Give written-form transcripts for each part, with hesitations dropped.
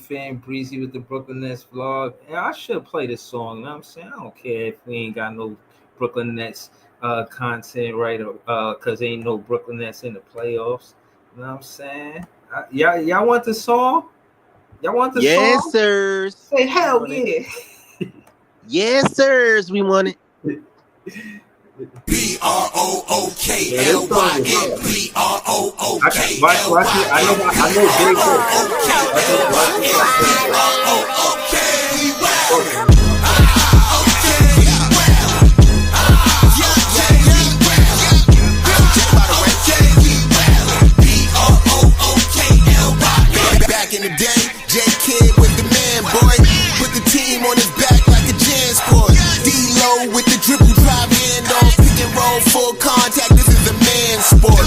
fan, Breezy with the Brooklyn Nets vlog. And I should play this song. You know what I'm saying? I don't care if we ain't got no Brooklyn Nets content, right? Because ain't no Brooklyn Nets in the playoffs. You know what I'm saying? Y'all want the song? Y'all want the Yes, song? sirs. Say hell yeah. Yes, sirs. We want it. Watch it. I know Back in the day, J Kid was the man, boy. Put the team on his back like a jam sport. D-Lo with the dribble drive handoff, pick and roll, full contact. This is a man sport.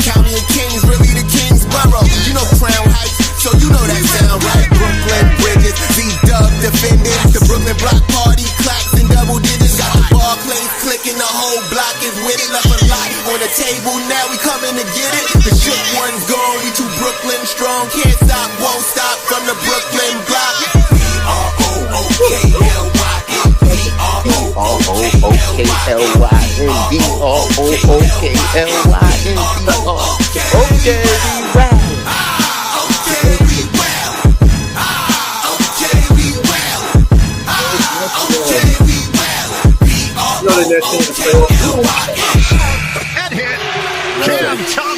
County of Kings, really the Kingsborough. You know Crown Heights, so you know that sound right. Brooklyn Bridges, Z-Dub defending. The Brooklyn Block Party clacks and double digits. Got the Barclays clicking, the whole block is with it. Left a lot on the table, now we coming to get it. The shook one's gone, we too Brooklyn strong. Can't stop, won't stop from the Brooklyn block. B-R-O-O-K-L-Y-N. B-R-O-O-K-L-Y-N. B-R-O-O-K-L-Y-N. Okay, we rap.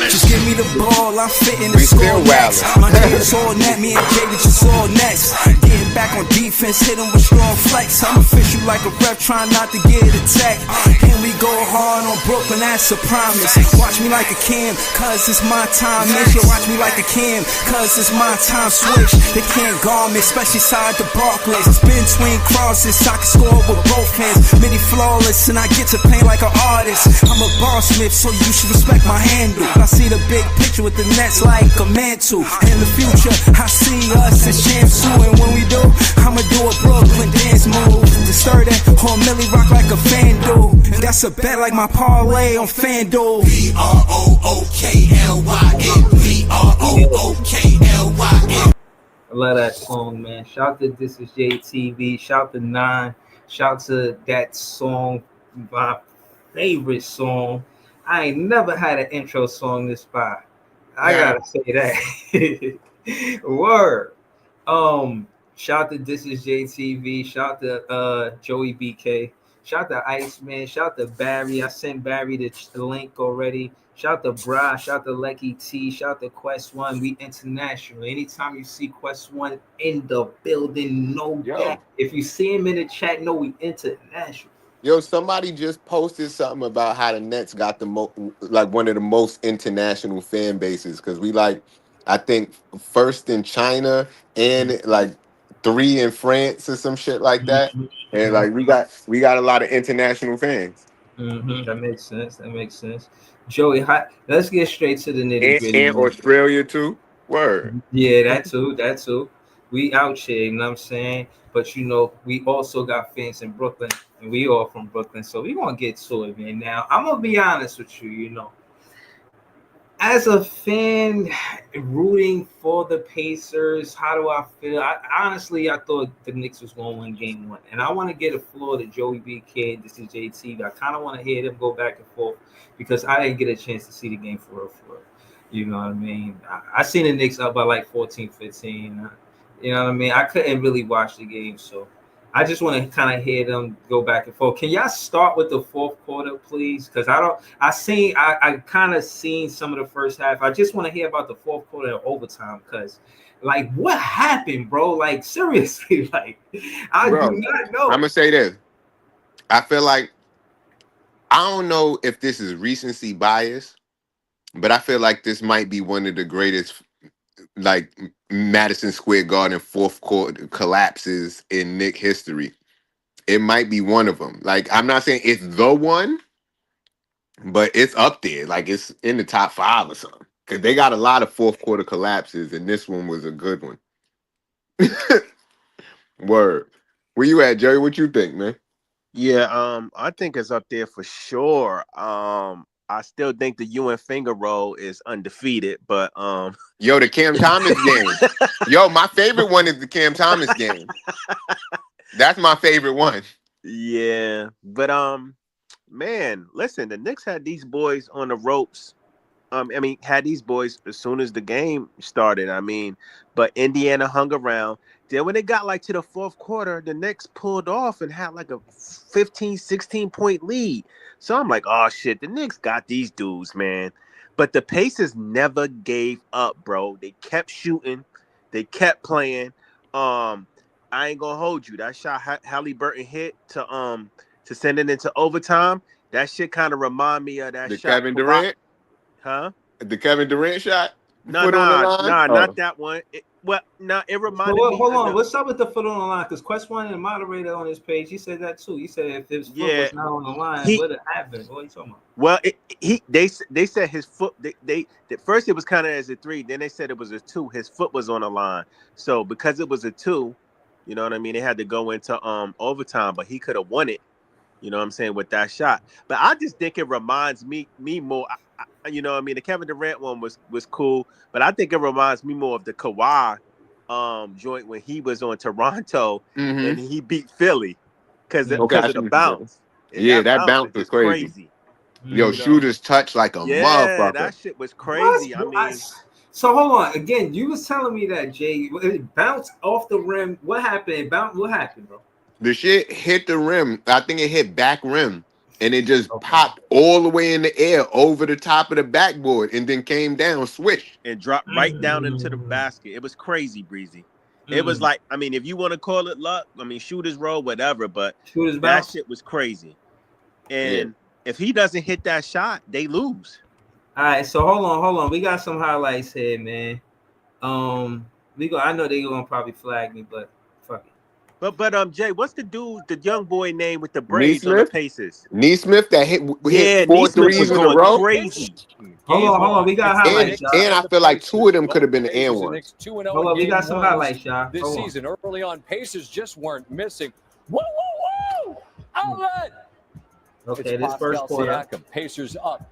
Just give me the ball, I'm fitting the score next. My niggas all net, me and Jada just all next. Getting back on defense, hit him with strong flex. I'm official like a ref, trying not to get attacked. And we go hard on Brooklyn, that's a promise. Watch me like a Cam, cause it's my time. Nigga, watch me like a Cam, cause it's my time. Switch, they can't guard me, especially side the Barclays. Spin between crosses, I can score with both hands. Midi flawless, and I get to paint like an artist. I'm a boss smith, so you should respect my handle. I see the big picture with the Nets like a mantle. In the future, I see us as champs too. And when we do, I'ma do a Brooklyn dance move. To stir that whole Millie rock like a fan do. And that's a bet like my parlay on FanDuel. B-R-O-O-K-L-Y-N. B-R-O-O-K-L-Y-N. I love that song, man. Shout to This Is JTV. Shout to Nine. Shout to that song, my favorite song. I ain't never had an intro song this far. I gotta say that. Word. Shout to This Is JTV. Shout to Joey BK. Shout to Iceman. Shout to Barry. I sent Barry the link already. Shout to Bra. Shout to Lecky T. Shout to Quest One. We international. Anytime you see Quest One in the building, no gap. If you see him in the chat, no, we international. Yo, somebody just posted something about how the Nets got the one of the most international fan bases, because we I think first in China and like 3 in France or some shit like that, and like we got a lot of international fans. That makes sense. Joey, let's get straight to the nitty gritty. And Australia too. Word. Yeah, that too. We out here, you know what I'm saying? But you know, we also got fans in Brooklyn, and we all from Brooklyn, so we gonna get to it, man. Now, I'm gonna be honest with you, you know. As a fan rooting for the Pacers, how do I feel? Honestly, I thought the Knicks was going to win game 1. And I want to get a floor to Joey BK. This is JT. I kind of want to hear them go back and forth because I didn't get a chance to see the game for real. You know what I mean? I seen the Knicks up by like 14, 15. You know what I mean? I couldn't really watch the game, so I just want to kind of hear them go back and forth. Can y'all start with the fourth quarter, please? Because I kind of seen some of the first half. I just want to hear about the fourth quarter and overtime, because like what happened, bro? Like seriously, like I do not know. I'm gonna say this. I feel like I don't know if this is recency bias, but I feel like this might be one of the greatest like Madison Square Garden fourth quarter collapses in Knicks history. It might be one of them. Like, I'm not saying it's the one, but it's up there. Like, it's in the top 5 or something. Because they got a lot of fourth quarter collapses, and this one was a good one. Word. Where you at, Jerry? What you think, man? Yeah, I think it's up there for sure. I still think the UN finger roll is undefeated, but Yo, the Cam Thomas game. Yo, my favorite one is the Cam Thomas game. That's my favorite one. yeah. But man, listen, the Knicks had these boys on the ropes. I mean, had these boys as soon as the game started. I mean, but Indiana hung around. Then when it got like to the fourth quarter, the Knicks pulled off and had like a 15, 16 point lead. So I'm like, oh shit, the Knicks got these dudes, man. But the Pacers never gave up, bro. They kept shooting, they kept playing. I ain't gonna hold you. That shot Halliburton hit to send it into overtime. That shit kind of remind me of that The shot. Kevin Durant? Huh? The Kevin Durant shot? No, Foot on the line? not that one. It reminded me. Hold on. What's up with the foot on the line? Because Quest One and the moderator on his page, he said that too. He said if his foot was not on the line, what would happen? What are you talking about? Well, they said his foot. They at first it was kind of as a 3. Then they said it was a 2. His foot was on the line. So because it was a 2, you know what I mean. They had to go into overtime, but he could have won it. You know what I'm saying, with that shot. But I just think it reminds me more. You know what I mean? The Kevin Durant one was cool, but I think it reminds me more of the Kawhi joint when he was on Toronto and he beat Philly because of the bounce. Yeah, that bounce was crazy. Yo, shooters touch like a motherfucker. That shit was crazy. What? I mean, so hold on. Again, you was telling me that, Jay, it bounced off the rim. What happened? What happened, bro? The shit hit the rim. I think it hit back rim. And it just popped all the way in the air over the top of the backboard and then came down, switched. And dropped right down into the basket. It was crazy, Breezy. It was like, I mean, if you want to call it luck, I mean, shooters roll, whatever, but that shit was crazy. And if he doesn't hit that shot, they lose. All right, so hold on. We got some highlights here, man. I know they're gonna probably flag me, but fuck it. But Jay, what's the young boy name with the braids on the Pacers? Nesmith that hit 4 threes in a row. Crazy. Hold on. We got highlights, and I feel like 2 of them could have been the and ones. Hold on, we got some highlights, y'all. This season, early on, Pacers just weren't missing. Whoa! Outlet. Okay, this first quarter. Siakam, Pacers up,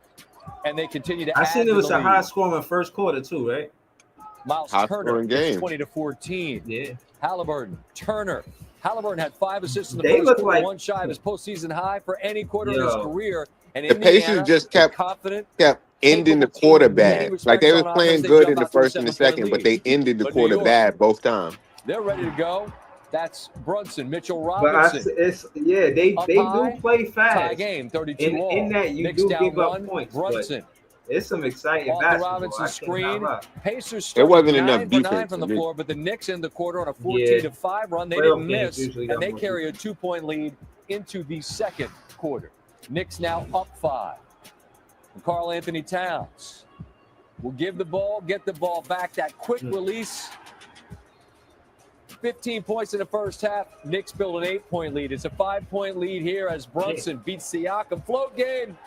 and they continue to. I seen it was a high scoring first quarter too, right? Miles Turner, 20-14. Yeah. Halliburton had 5 assists in the first quarter, one shy of his postseason high for any quarter of his career. And the Pacers just kept ending the quarter bad. Like they were playing good in the first and the second, but they ended the quarter bad both times. They're ready to go. That's Brunson, Mitchell Robinson. They do play fast. Tie game, 32 all. In that you do give up points. Brunson. It's some exciting Off the basketball. Robinson screen. Pacers there wasn't 9 enough for defense 9 from the floor, but the Knicks in the quarter on a 14-5 run. They didn't miss, and they carry a 2-point lead into the second quarter. Knicks now up 5. And Karl Anthony Towns will get the ball back. That quick release. 15 points in the first half. Knicks build an 8-point lead. It's a 5-point lead here as Brunson beats Siakam. Float game.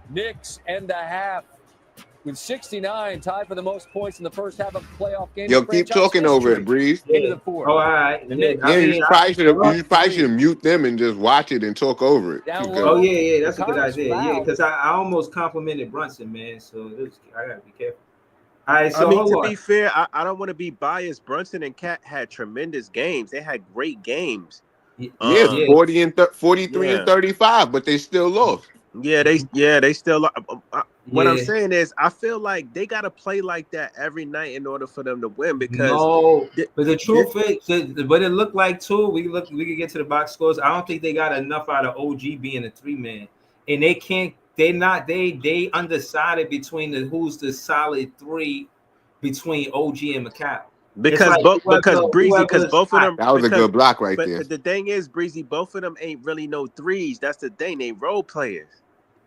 Knicks end the half with 69, tied for the most points in the first half of a playoff game. Yo, keep talking over it, Breeze. Into the fourth. All right. You probably should mute them and just watch it and talk over it. That's a good idea. Yeah, because I almost complimented Brunson, man. So I gotta be careful. All right, so to be fair, I don't want to be biased. Brunson and Cat had tremendous games. They had great games. 43 and 35, but they still lost. They still. What I'm saying is, I feel like they gotta play like that every night in order for them to win. Because but the truth is, what it looked like too. We can get to the box scores. I don't think they got enough out of OG being a 3-man, and they can't. They undecided between who's the solid 3 between OG and McCall. Because Breezy, because both of them. That was a good block right there. But the thing is, Breezy, both of them ain't really no threes. That's the thing. They role players.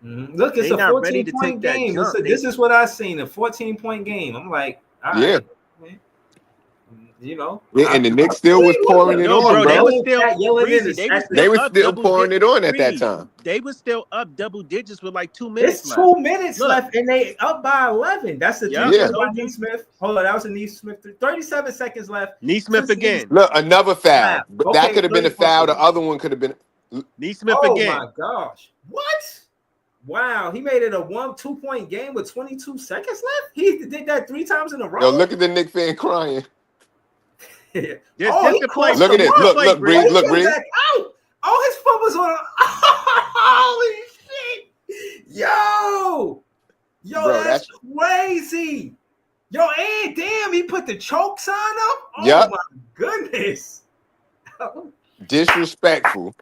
Mm-hmm. Look, it's a 14-point game. This is what I seen, a 14-point game. I'm like, all right, man. You know, and the Knicks still was pouring it on, bro. They were still pouring it on at that time. They were still up double digits with like 2 minutes left. 2 minutes left, and they up by 11. That's the thing. Nesmith. Hold on, that was a Nesmith. 37 seconds left. Nesmith again. Look, another foul. But that could have been a foul. The other one could have been Nesmith again. Oh my gosh! What? Wow, he made it a 2-point game with 22 seconds left. He did that 3 times in a row. Yo, look at the Knicks fan crying. Just to play. Look at this. Look, Bree. Look, Bree. Back out. Oh, his foot was on. Holy shit! Yo, bro, that's crazy. Yo, and damn, he put the choke sign up. Oh my goodness. Disrespectful.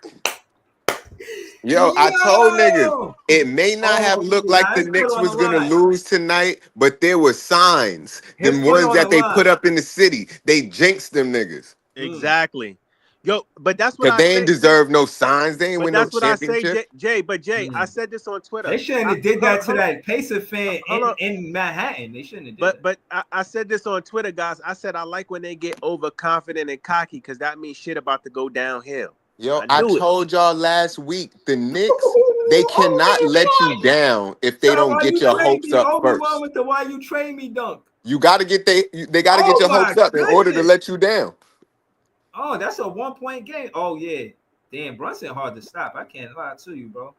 Yo, I told niggas it may not have looked like the Knicks was gonna lose tonight, but there were signs. Them ones that they put up in the city, they jinxed them niggas. Exactly. Yo, but that's what they ain't deserve no signs. They ain't win no championship. I say, Jay. But Jay, I said this on Twitter. They shouldn't have did that to that Pacer fan in Manhattan. They shouldn't have did that. But I said this on Twitter, guys. I said I like when they get overconfident and cocky because that means shit about to go downhill. Yo, I told y'all last week, the Knicks, they cannot let you down if they don't get your hopes up first. With the why you trade me dunk. You got to get they got to get your hopes up in order to let you down. Oh, that's a 1-point game. Oh yeah, damn, Brunson hard to stop. I can't lie to you, bro.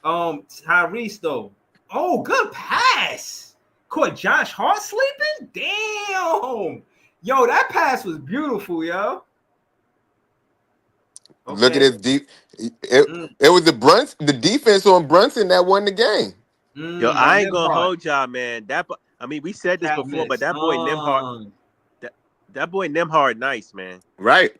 Tyrese though. Oh, good pass. Caught Josh Hart sleeping. Damn. Yo, that pass was beautiful, yo. Okay. Look at his deep. It was the defense on Brunson that won the game. Yo, I ain't gonna hold y'all, man. We said this before, but that boy Nembhard, that boy Nembhard, nice, man. Right.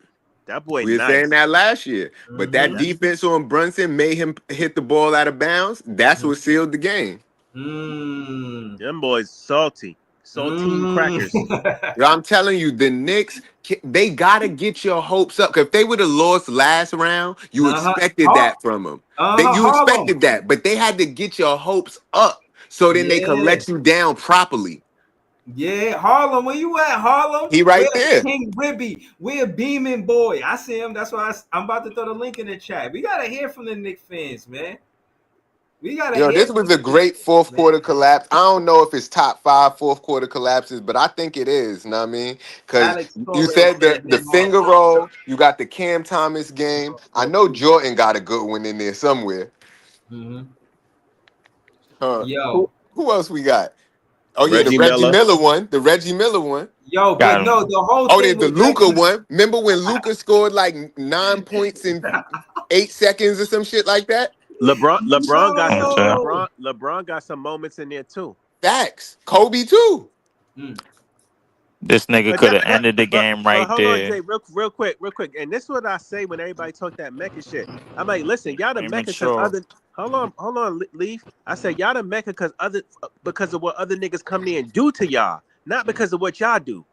That boy. We were saying that last year, but that defense on Brunson made him hit the ball out of bounds. That's what sealed the game. Them boys salty. Saltine crackers. Yo, I'm telling you, the Knicks, they gotta get your hopes up. Cause if they would have lost last round, you expected that from them. You expected that, but they had to get your hopes up so then they could let you down properly. Yeah, Harlem. Where you at, Harlem? He right there. King Ribby. We're a beaming boy. I see him. That's why I'm about to throw the link in the chat. We gotta hear from the Knicks fans, man. This was a great fourth quarter collapse. I don't know if it's top 5 fourth quarter collapses, but I think it is. You know what I mean? Because you said the finger roll, you got the Cam Thomas game. I know Jordan got a good one in there somewhere. Yo, who else we got? Oh yeah, the Reggie Miller one. The Reggie Miller one. Yo, but no, the whole thing. Oh, there's the Luka one. Remember when Luka scored like 9 points in 8 seconds or some shit like that? LeBron got some moments in there too. Facts. Kobe too. This nigga could have ended the game right hold there. On, Jay, real quick. And this is what I say when everybody talk that Mecca shit. I'm like, listen, y'all the Mecca because other. Hold on, Leaf. I said y'all the Mecca because of what other niggas come in and do to y'all, not because of what y'all do.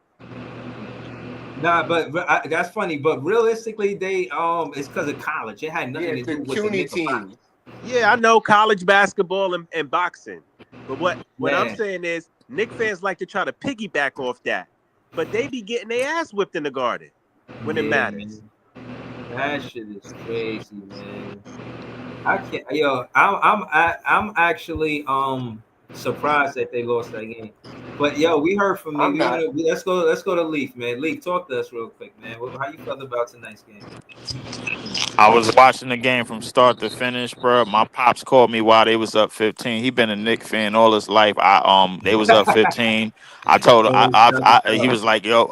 Nah, but that's funny. But realistically, they it's because of college. It had nothing to do with the team. Yeah, I know college basketball and boxing, but what I'm saying is, Knicks fans like to try to piggyback off that, but they be getting their ass whipped in the Garden when it matters. Man. That shit is crazy, man. I can't. Yo, I'm actually surprised that they lost that game. But yo, we heard from me. Let's go to Leaf, man. Leaf, talk to us real quick, man. How you felt about tonight's game? I was watching the game from start to finish, bro. My pops called me while they was up 15. He been a Knicks fan all his life. They was up 15. I told him he was like, yo,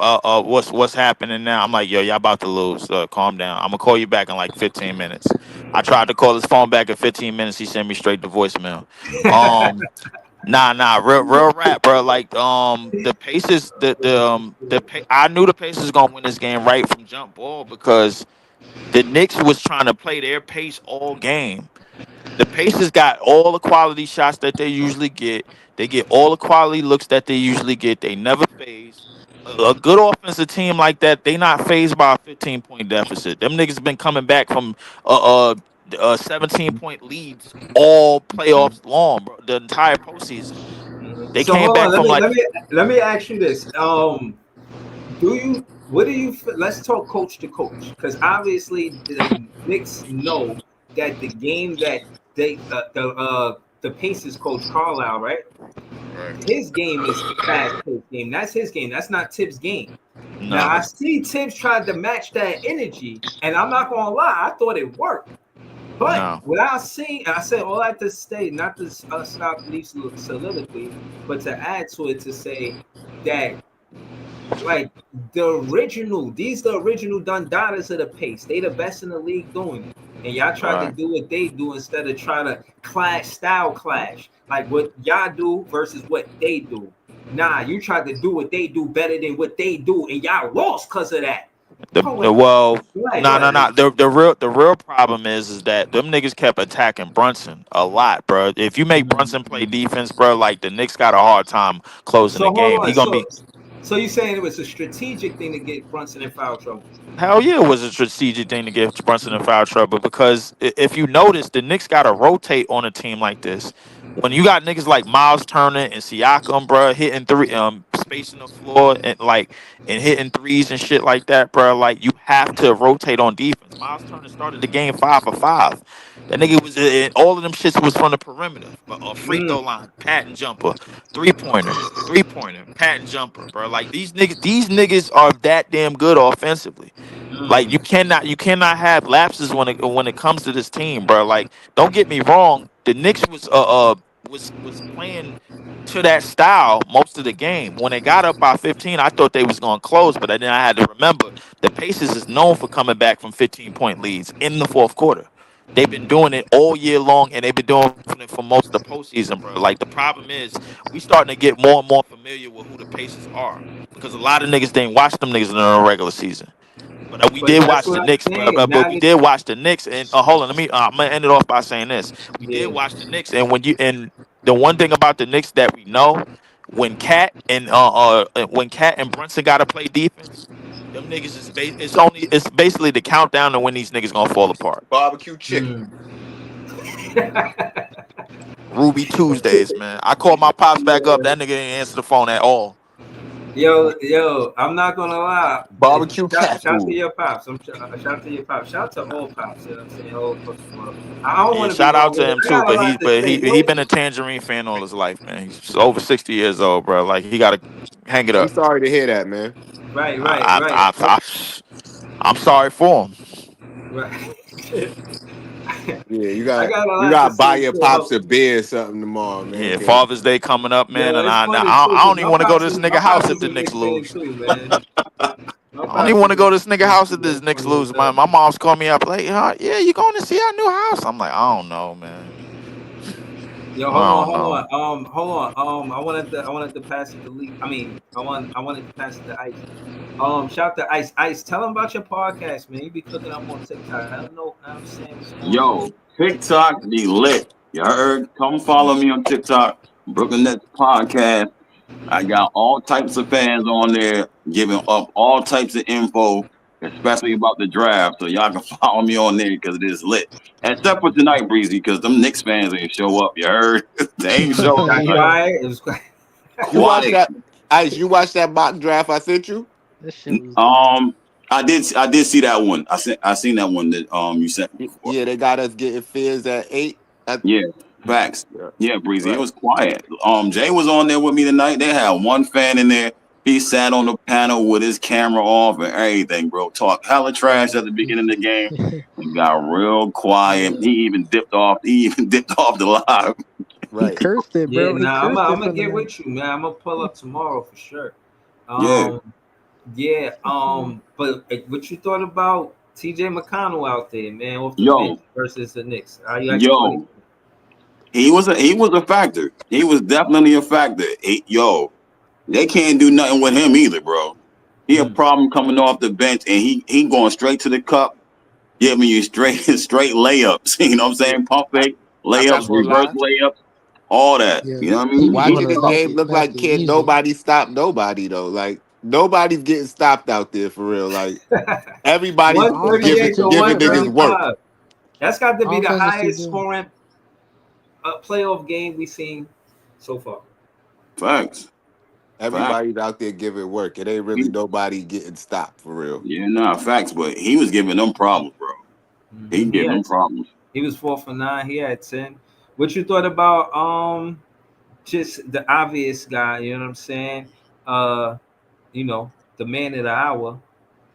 what's happening now? I'm like, yo, y'all about to lose. Calm down. I'm gonna call you back in like 15 minutes. I tried to call his phone back in 15 minutes. He sent me straight to voicemail. Nah, real rap, bro. Like the Pacers, I knew the Pacers gonna win this game right from jump ball because the Knicks was trying to play their pace all game. The Pacers got all the quality shots that they usually get. They get all the quality looks that they usually get. They never phase. A good offensive team like that, they not phased by a 15-point deficit. Them niggas been coming back from 17-point leads all playoffs long, bro. The entire postseason. They came back from let me ask you this. Let's talk coach to coach, because obviously the Knicks know that the game that the Pacers coach Carlisle, right? His game is the fast-paced game. That's his game. That's not Tibbs' game. No. Now I see Tibbs tried to match that energy, and I'm not gonna lie, I thought it worked. But without seeing, I said all that to state, not to stop Leafs soliloquy, but to add to it to say that, like, the original Dundadas of the pace. They the best in the league doing it. And y'all tried to do what they do instead of trying to clash. Like what y'all do versus what they do. Nah, you tried to do what they do better than what they do, and y'all lost because of that. The real problem is that them niggas kept attacking Brunson a lot, bro. If you make Brunson play defense, bro, like the Knicks got a hard time closing the game. He gonna be. So you saying it was a strategic thing to get Brunson in foul trouble? Hell yeah, it was a strategic thing to get Brunson in foul trouble because if you notice, the Knicks got to rotate on a team like this. When you got niggas like Miles Turner and Siakam, bro, hitting spacing the floor and hitting threes and shit like that, bro, like you have to rotate on defense. Miles Turner started the game 5 for 5. That nigga was all of them shits was from the perimeter, but a free throw line, patent jumper, 3-pointer, patent jumper, bro. Like these niggas are that damn good offensively. Like you cannot have lapses when it comes to this team, bro. Like don't get me wrong, the Knicks was playing to that style most of the game. When they got up by 15, I thought they was going to close, but then I had to remember the Pacers is known for coming back from 15-point leads in the fourth quarter. They've been doing it all year long, and they've been doing it for most of the postseason, bro. Like the problem is, we starting to get more and more familiar with who the Pacers are because a lot of niggas didn't watch them niggas in the regular season. But we did watch the Knicks, but we did watch the Knicks, and hold on, I'm gonna end it off by saying this: we did watch the Knicks, and the one thing about the Knicks that we know, when Cat and Brunson gotta play defense, them niggas it's basically the countdown to when these niggas gonna fall apart. Barbecue chicken. Ruby Tuesdays, man. I called my pops back up. That nigga didn't answer the phone at all. Yo, I'm not gonna lie. Barbecue cat shout food. to your pops. Shout to your pops. Shout to all pops. You know what I'm saying? I don't want to shout out to him too, but he been a Tangerine fan all his life, man. He's over 60 years old, bro. Like he gotta hang it up. I'm sorry to hear that, man. Right. I'm sorry for him. Right. Yeah, you gotta buy your pops a beer or something tomorrow, man. Yeah, Father's Day coming up, man, and I don't even want to go to this nigga house if the Knicks lose. I don't even want to go to this nigga house if the Knicks lose. My mom's called me up like, yeah, you going to see our new house? I'm like, I don't know, man. Yo, hold on. I wanted to pass it to Lee. I wanted to pass it to Ice. Shout to Ice. Ice, tell them about your podcast, man. You be cooking up on TikTok. I don't know. I'm saying. Yo, TikTok be lit. You heard? Come follow me on TikTok, Brooklyn Nets Podcast. I got all types of fans on there giving up all types of info, especially about the draft. So y'all can follow me on there because it is lit. Except for tonight, Breezy, because them Knicks fans ain't show up. You heard? They ain't show up. It was quiet. You watched that? Ice, you watched that mock draft I sent you? I did see that one. I seen that one that you sent me before. Yeah, they got us getting Fizz at 8. Yeah, facts. Yeah, Breezy. Right. It was quiet. Jay was on there with me tonight. They had one fan in there. He sat on the panel with his camera off and everything, bro. Talked hella trash at the beginning of the game. He got real quiet. He even dipped off the live. Right. He cursed it, bro. Yeah, I'm gonna get with you, man. I'm gonna pull up tomorrow for sure. But what you thought about TJ McConnell out there, man, off the bench versus the Knicks? He was a factor. He was definitely a factor. They can't do nothing with him either, bro. He a problem coming off the bench, and he going straight to the cup, giving you straight layups. You know what I'm saying? Pump fake layups, reverse layups, all that. Yeah. You know what I mean? Watching the game look like can't nobody stop nobody though. Like nobody's getting stopped out there for real. Like everybody's giving niggas work. That's got to be the highest scoring playoff game we've seen so far. Facts. Everybody's out there giving work. It ain't really nobody getting stopped for real. Yeah, facts. But he was giving them problems, bro. He giving them problems. He was 4 for 9. He had 10. What you thought about just the obvious guy? You know what I'm saying? The man of the hour.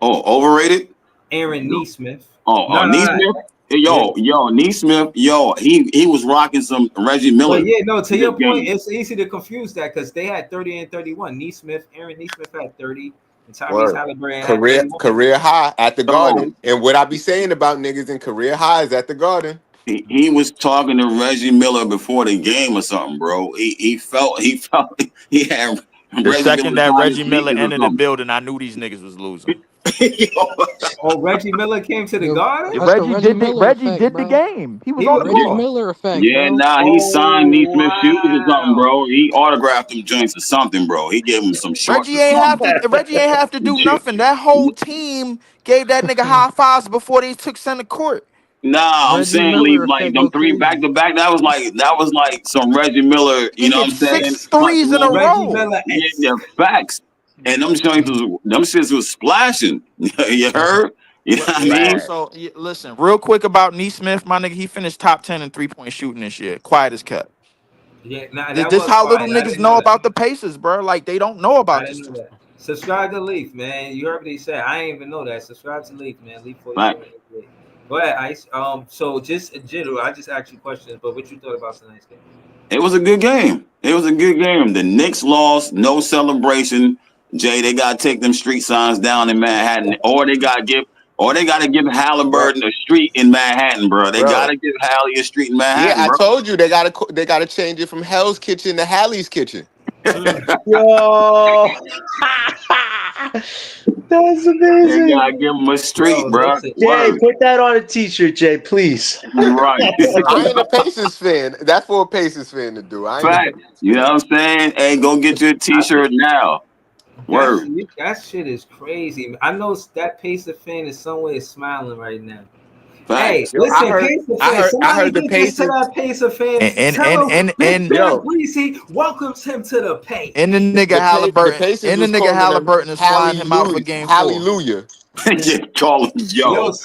Oh, overrated? Aaron Nesmith. Nesmith? Yo, Neesmith, he was rocking some Reggie Miller. But yeah, no, to your point, game. it's easy to confuse that because they had 30 and 31. Aaron Neesmith had 30, and Tyrese Halliburton had 31. Career high at the Garden. And what I be saying about niggas in career highs at the Garden. He was talking to Reggie Miller before the game or something, bro. He felt he had The Reggie second Miller that Reggie Miller sneakers or entered the something. building, I knew these niggas was losing. Oh, Reggie Miller came to the Garden? That's the Reggie Miller effect, did bro. the game. He was He on was- the Reggie court. Miller effect, Yeah, bro. nah, he signed Neesmith shoes or something, wow. bro. He autographed them joints or something, bro. He gave him some shorts. Reggie ain't have to do nothing. That whole team gave that nigga high fives before they took center court. Nah, I'm Reggie saying Miller like effect them go 3 crazy. back to back. That was like some Reggie Miller. He You know hit what I'm saying? 6 threes in a Reggie row. Miller. Yeah, facts. And them shits was splashing. You heard? You know what I mean? So listen, real quick about Neesmith, my nigga. He finished top 10 in 3-point shooting this year. Quiet as kept. Yeah, nah, This that this was how quiet. little I niggas didn't know that. about the Pacers, bro. Like they don't know I about this. didn't know that. Subscribe to Leaf, man. You heard what he said. I didn't even know that. Subscribe to Leaf, man. Leaf 47. Right. Go ahead, Ice. So just in general, I just asked you questions, but what you thought about tonight's game? It was a good game. The Knicks lost, no celebration. Jay, they gotta take them street signs down in Manhattan, or they gotta give Halliburton a street in Manhattan, bro. They gotta give Hallie a street in Manhattan, Yeah, I bro. told you they gotta change it from Hell's Kitchen to Hallie's Kitchen. Yo, that's They amazing. gotta give him a street, bro. Jay, put that on a t-shirt, Jay, please. Right. I ain't a Pacers fan. That's for a Pacers fan to do. Fact. You know what I'm saying? Hey, go get your t-shirt now. Word. That shit is crazy. I know that Pacer fan is somewhere smiling right now. Fact. Hey, listen, Pacer fan. I heard the Pacers. To Pacers. that Pacer fan. And Breezy welcomes him to the paint. And the nigga Halliburton is flying him out for game 4. Hallelujah. Just call him Hold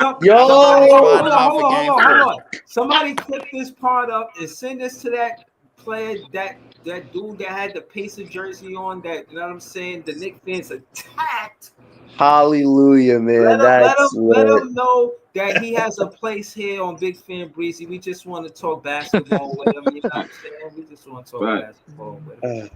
on. Somebody clip this part up and send this to that player, that dude that had the Pacer jersey on. That, you know what I'm saying? The Knicks fans attacked. Hallelujah, man. Let him know that he has a place here on Big Fan Breezy. We just want to talk basketball with him. You know what I'm saying? We just want to talk basketball with him.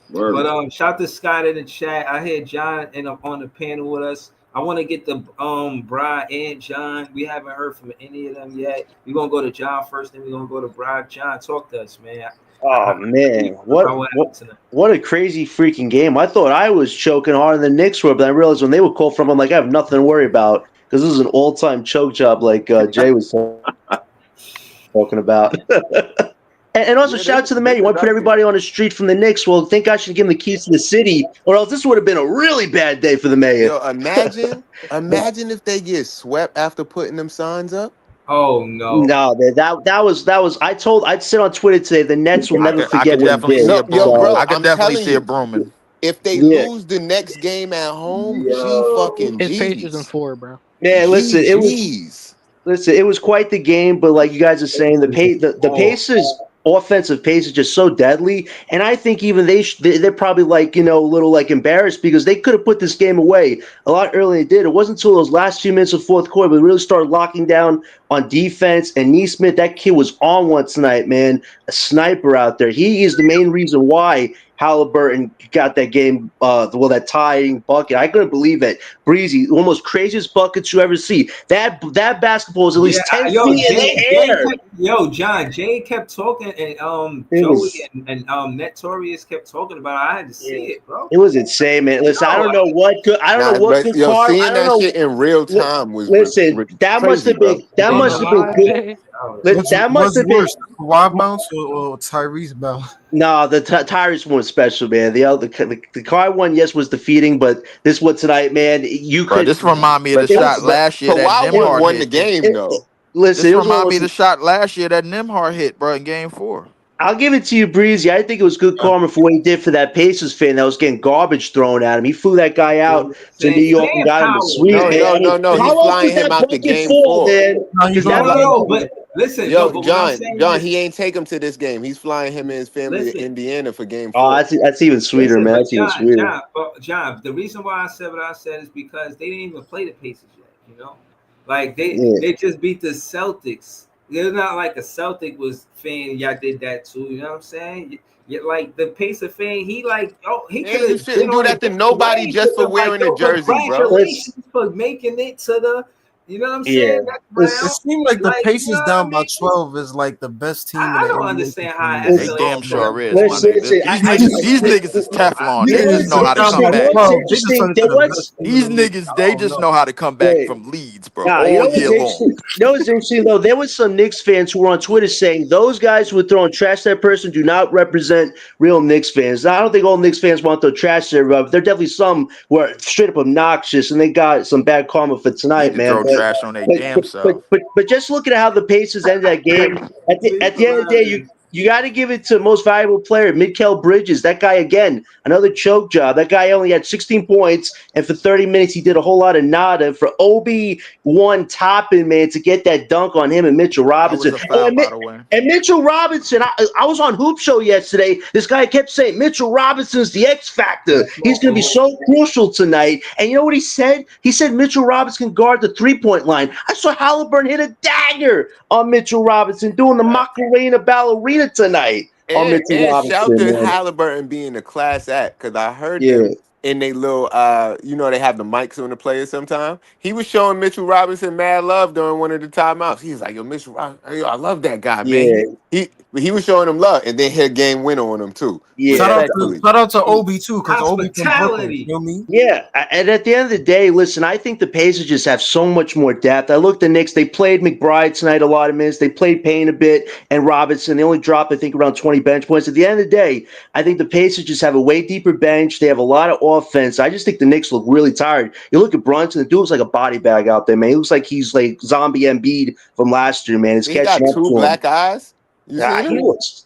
But shout to Scott in the chat. I hear John on the panel with us. I want to get the Bri and John. We haven't heard from any of them yet. We're gonna go to John first, then we're gonna go to Bri. John, talk to us, man. Oh man, what a crazy freaking game! I thought I was choking harder than the Knicks were, but I realized when they were called from, I'm like, I have nothing to worry about because this is an all-time choke job, like Jay was talking about. And also, shout out to the mayor. You want to put everybody on the street from the Knicks? Well, think I should give him the keys to the city, or else this would have been a really bad day for the mayor. Yo, imagine if they get swept after putting them signs up. Oh no! No, that was. I'd sit on Twitter today. The Nets will never forget what definitely he did. I could definitely see a brooming. If they lose the next game at home, It's Pacers in 4, bro. Man, listen, it was quite the game. But like you guys are saying, the Pacers. Offensive pace is just so deadly, and I think even they're probably like a little like embarrassed because they could have put this game away a lot earlier than they did. It wasn't until those last few minutes of fourth quarter we really started locking down on defense. And Neesmith, that kid was on one tonight, man, a sniper out there. He is the main reason why Halliburton got that game, that tying bucket. I couldn't believe it. Breezy, one of the most craziest buckets you ever see. That basketball was at least 10 feet in the air. John, Jay kept talking, and Joey and Netorius kept talking about it. I had to see it, bro. It was insane, man. Listen, I don't know what good car. Seeing that shit in real time was that must have been good. That must have been Kawhi bounce or Tyrese bounce. No, the Tyrese one was special, man. The car one, yes, was defeating, but this one tonight, man, This remind me of the shot last year that Nembhard won the game, though. This remind me of the shot last year that Nembhard hit, bro, in Game 4. I'll give it to you, Breezy. I think it was good karma for what he did for that Pacers fan that was getting garbage thrown at him. He flew that guy out to New York and got him a sweep. No. He's flying him out to Game 4. But listen, John, he ain't take him to this game. He's flying him and his family to Indiana for Game 4. Oh, that's even sweeter, man. That's even sweeter. John, the reason why I said what I said is because they didn't even play the Pacers yet, Like they just beat the Celtics. They're not like a Celtic was fan. Y'all did that too. You know what I'm saying? Like the Pacer fan, he could And you have been shouldn't do on a that to different nobody way to just for them. Like, wearing a yo, jersey, bro. congratulations for making it to the. You know what I'm Yeah. saying? That It round. seemed like the Like, you know Pacers what I down by mean? 12 is like the best team in I the don't NBA understand how continue. They damn SLG sure is, my Listen, nigga. These niggas is Teflon. You They know just what's know how to come interesting? You know back. what's 12, they just interesting? turned There into the was best team in These the league. niggas, I they don't just know. know how to come back wait. from leads, bro, Nah, you all know what's year long. interesting? You know what's interesting though? There was some Knicks fans who were on Twitter saying those guys who were throwing trash at that person do not represent real Knicks fans. Now, I don't think all Knicks fans want to throw trash there, but there are definitely some who are straight up obnoxious, and they got some bad karma for Need tonight, to man. throw trash on their But damn but but self. but, but just look at how the Pacers ended that game. At the end of the day, you got to give it to most valuable player, Mikal Bridges. That guy again, another choke job. That guy only had 16 points, and for 30 minutes he did a whole lot of nada. For Obi-Wan Toppin, man, to get that dunk on him and Mitchell That was Robinson. a Oh, foul, by the way. and Mitchell Robinson, I was on Hoop Show yesterday. This guy kept saying Mitchell Robinson's the X factor. He's going to be so crucial tonight. And you know what he said? He said Mitchell Robinson can guard the three-point line. I saw Halliburton hit a dagger on Mitchell Robinson doing the Macarena ballerina tonight on Mitchell And shout Robinson, to man. Halliburton being a class act, because I heard Yeah. them in they little they have the mics on the players sometimes. He was showing Mitchell Robinson mad love during one of the timeouts. He was like, yo, Mitchell Robinson, I love that guy, man. Yeah. He was showing him love, and then hit a game winner on him too. Yeah. Respectfully. Shout out to Obi too, because Obi from Brooklyn. Hospitality. You know me? Yeah, and at the end of the day, listen, I think the Pacers just have so much more depth. I looked at the Knicks; they played McBride tonight a lot of minutes. They played Payne a bit, and Robinson. They only dropped, I think, around 20 bench points. At the end of the day, I think the Pacers just have a way deeper bench. They have a lot of offense. I just think the Knicks look really tired. You look at Brunson; the dude looks like a body bag out there, man. He looks like he's like zombie Embiid from last year, man. It's He got catching up two to him. black eyes. You seen He him? looks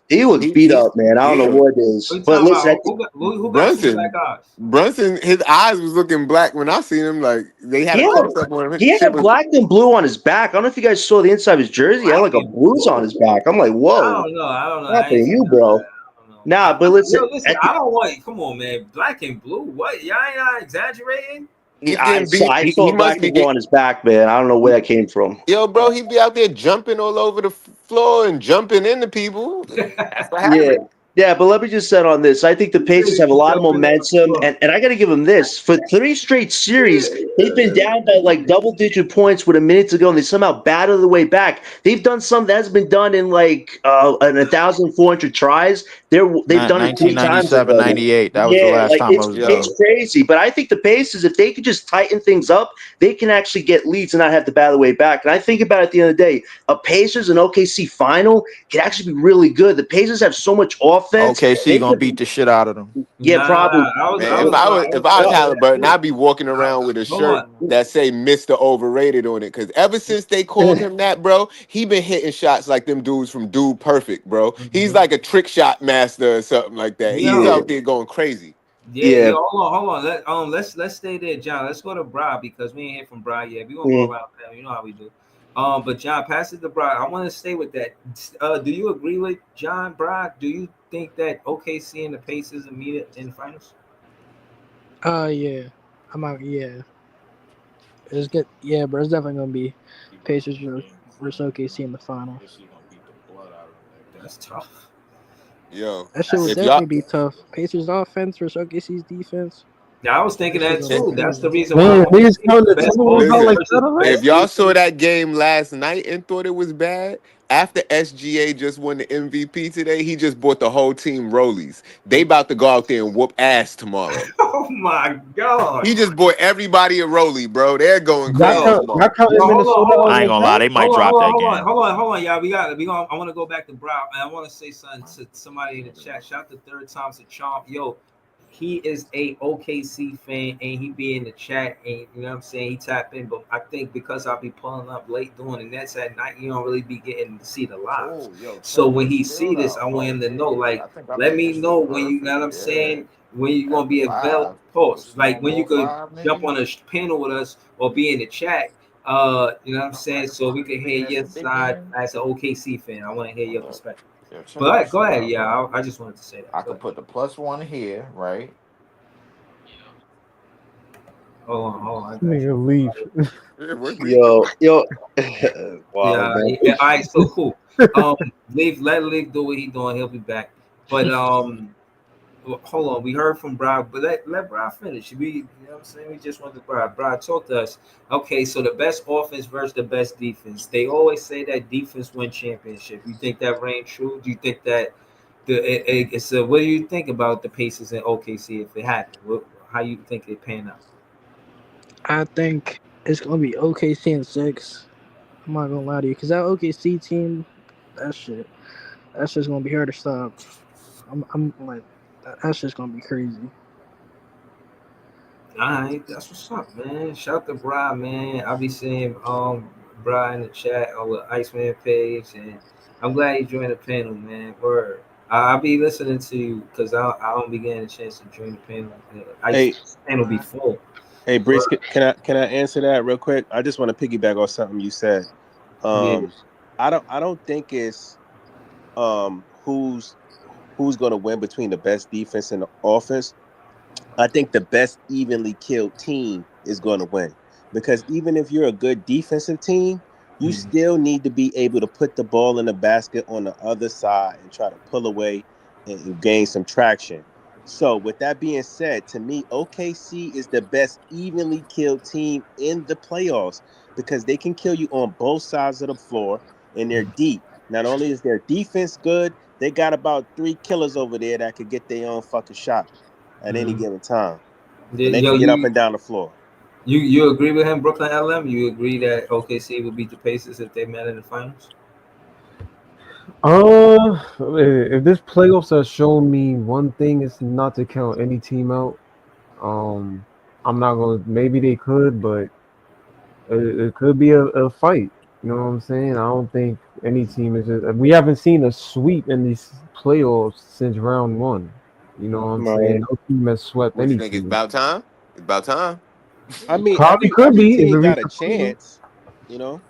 beat He up, man. I don't know yeah. what it What is, you but talking listen, about? Who got two black Brunson, eyes? Brunson, his eyes was looking black when I seen him. Like they had he a had, close up on him. he His shit had was black and blue on his back. I don't know if you guys saw the inside of his jersey. He had Black like a and bruise on his blue? back. I'm like, I whoa, don't know. what I happened ain't to seen you, none of bro? that. I don't know. Nah, but listen, Listen, I don't want. Come on, man. Black and blue. What? Y'all ain't not exaggerating? he's getting beat. I He saw black must and be blue get, on his back, man. I don't know where that came from. yo, bro. He be out there jumping all over the floor and jumping into people. That's what Yeah. happened. Yeah, but let me just set on this. I think the Pacers have a lot of momentum, and I got to give them this. For 3 straight series, they've been down by like double-digit points with a minute to go, and they somehow battle their way back. They've done something that hasn't been done in like 1,400 tries. They've done it 3 times 1997, already. 98. That was the Yeah, last like time it it's was it's done. Yo, crazy. But I think the Pacers, if they could just tighten things up, they can actually get leads and not have to battle their way back. And I think about it at the end of the day, a Pacers and OKC final can actually be really good. The Pacers have so much offense. OKC They gonna could, beat the shit out of them. yeah, probably. I man, was if I was Halliburton, look, I'd be walking around with a hold shirt on. that say "Mr. Overrated" on it. Cause ever since they called him that, bro, he been hitting shots like them dudes from Dude Perfect, bro. He's like a trick shot master or something like that. He's Yo, Yeah, out there going crazy. yeah, yeah. hold on. Let's stay there, John. Let's go to Bra because we ain't hear from Bra yet. We gonna go Mm. around there. You know how we do. But John, pass it to Bra. I want to stay with that. Do you agree with John, Bra? Do you think that OKC and the Pacers are meet in the finals? Yeah. I'm out. Yeah. It's good. Yeah, bro. It's definitely gonna be Pacers versus OKC in the final. That's tough. Yo, That shit would if y'all, definitely be tough. Pacers offense versus OKC's defense. Yeah, I was thinking That shit that gonna be too. That's the crazy. reason why I Man, want to niggas see counting the best Timberwolves offense out listen, like versus that if best y'all saw defense. that game last night and thought it was bad, after SGA just won the MVP today, he just bought the whole team rollies. They about to go out there and whoop ass tomorrow. Oh my god. He just bought everybody a rollie, bro. They're going crazy Yo, Y'all tomorrow. counting Minnesota hold out on. I ain't like gonna lie, that? they might drop that game. Hold on, y'all. We gonna. I want to go back to Brown, and I want to say something to somebody in the chat. Shout out to Third Time's a Charm. Yo, he is a OKC fan, and he be in the chat, and you know what I'm saying. He tap in, but I think because I'll be pulling up late doing the Nets at night, you don't really be getting to see the lives. So when he see this, I want him to know, like, let me know when you know what I'm saying. When you gonna be available, post like when you could jump on a panel with us or be in the chat. You know what I'm saying? So we can hear your side as an OKC fan. I want to hear your perspective. But go ahead. Yeah, I just wanted to say that. I could put the +1 here, right? Hold on. I got Nigga leave. Yo. Wow, Yeah, man. yeah. All right, so cool. Let Leaf do what he doing. He'll be back. But hold on. We heard from Brad, but let Brad finish. You know what I'm saying? We just want to Brad. Brad, talk to us. Okay, so the best offense versus the best defense. They always say that defense win championship. You think that reigns true? Do you think that it's what do you think about the Pacers and OKC if it happened? How you think it pan out? I think it's gonna be OKC in 6. I'm not gonna lie to you, cause that OKC team, that shit, that's just gonna be hard to stop. I'm like, that's just gonna be crazy. All right, that's what's up, man. Shout out to Brian, man. I'll be seeing Brian in the chat on the Iceman page, and I'm glad you joined the panel, man. Word. I'll be listening to you because I don't be getting a chance to join the panel. Hey, Panel be full. hey, Brice, can I answer that real quick? I just want to piggyback on something you said. Yeah. I don't think it's who's going to win between the best defense and the offense. I think the best evenly killed team is going to win, because even if you're a good defensive team, you still need to be able to put the ball in the basket on the other side and try to pull away and gain some traction. So, with that being said, to me, OKC is the best evenly killed team in the playoffs because they can kill you on both sides of the floor and they're deep. Not only is their defense good, they got about 3 killers over there that could get their own fucking shot at any given time, and they Yo, can get up and down the floor. you agree with him, Brooklyn LM? You agree that OKC will beat the Pacers if they met in the finals? If this playoffs has shown me one thing, it's not to count any team out. Um, I'm not gonna. Maybe they could, but it could be a fight. You know what I'm saying? I don't think any team is. We haven't seen a sweep in these playoffs since round one. You know what I'm saying? Right. No team has swept What you any think? It's team. about time. It's about time. I mean, Probably could every be if it team got reaches a the finals. chance, you know.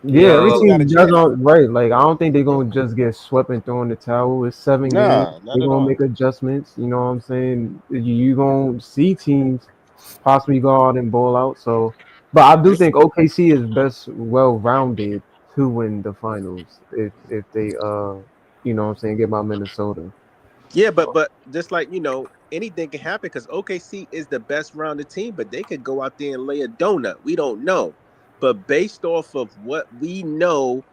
Yeah, Every every Yo, team got a team does chance. all right. Like I don't think they're gonna just get swept and throw in the towel. It's 7 games. Nah, not They're at gonna make all. adjustments. You know what I'm saying? You gonna see teams possibly go out and ball out. So, but I do think OKC is best well rounded to win the finals if they you know what I'm saying, get by Minnesota. Yeah, but just like anything can happen because OKC is the best rounded team, but they could go out there and lay a donut. We don't know, but based off of what we know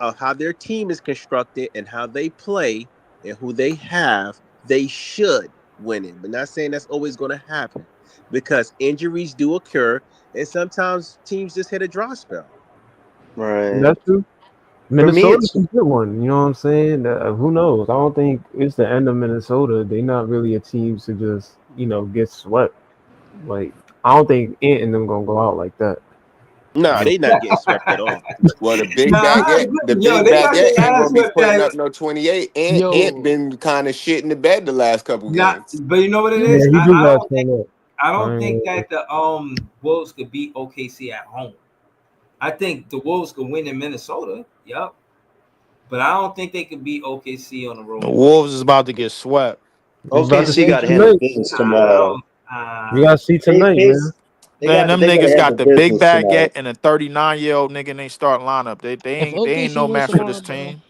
of how their team is constructed and how they play and who they have, they should win it. But not saying that's always going to happen because injuries do occur and sometimes teams just hit a dry spell. Right. That's true. For me, Minnesota's it's a good one. You know what I'm saying? Who knows? I don't think it's the end of Minnesota. They're not really a team to just get swept. Like I don't think Ant and them gonna go out like that. Nah, they not getting swept at all. Well, the big nah, baguette, the yo, big they got baguette their ain't ass gonna be with putting that. up no 28. Ant Yo, been kind of shit in the bed the last couple Not, games. but you know what it Yeah, is. he do got turn up. I I don't ain't think gonna- that the Wolves could beat OKC at home. I think the Wolves could win in Minnesota. Yep. But I don't think they could beat OKC on the The road. Wolves is about to get swept. We about to OKC see got to handle tonight. business I tomorrow. don't. We gotta see tonight, man. Pace, Man, them they got to niggas got handle the big business tonight. baguette and a 39-year-old nigga in they start lineup. if They ain't no OKC wins match for tomorrow, this bro, team.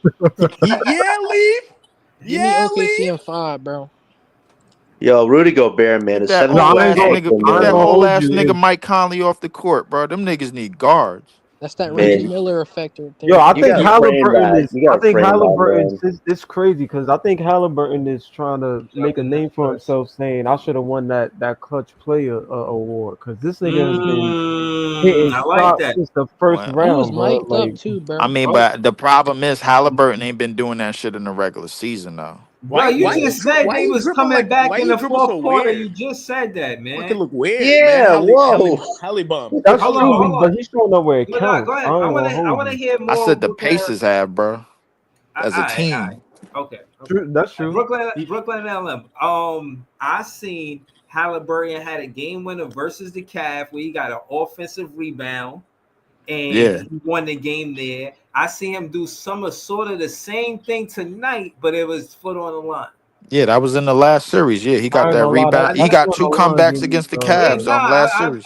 Yeah, leave. give me Yeah, OKC leave. in 5, bro. Yo, Rudy Gobert, man, Get is that setting No, up old those ass nigga. awesome Get I ain't that gonna old hold ass you. nigga Mike Conley off the court, bro. Them niggas need guards. That's that Reggie man. Miller effect right Yo, there. I You think got to frame Halliburton that. is. You got I to think frame that, Halliburton man. is. It's crazy because I think Halliburton is trying to make a name for himself, saying I should have won that clutch player award because this nigga has been hitting I like shots that. since the first Well, He was round, bro. mic'd up Like too, I bro. mean, Oh, but the problem is Halliburton ain't been doing that shit in the regular season though. bro, you Yeah, just said Why they he was dribbling coming like? back Why in he the dribble so fourth quarter. You weird? just said that, Fucking man. look weird, man. Yeah, whoa. Halle bum. that's Hold true, on, hold but on. he's showing up where it Go ahead. Go counts. ahead. I ain't gonna I hold want to you. hear I more said of the Brooklyn. Pacers have, bro, All as a right, all team. right. Okay, okay. True, that's true. Brooklyn LM. I seen Halliburton had a game winner versus the Cavs where he got an offensive rebound and Yeah. he won the game there. I see him do sort of the same thing tonight, but it was foot on the line. Yeah, that was in the last series. Yeah, he I got ain't that gonna lie. rebound. He That got foot two on the line comebacks gave me against the Cavs Nah, last series.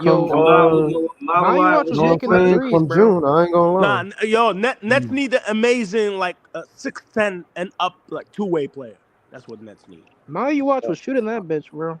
Yo, Molly Watch was making the threes, from bro. June. I ain't gonna lie. Nah, Nets need an amazing like 6'10" and up like two-way player. That's what Nets need. Molly Watch was shooting that bitch, bro.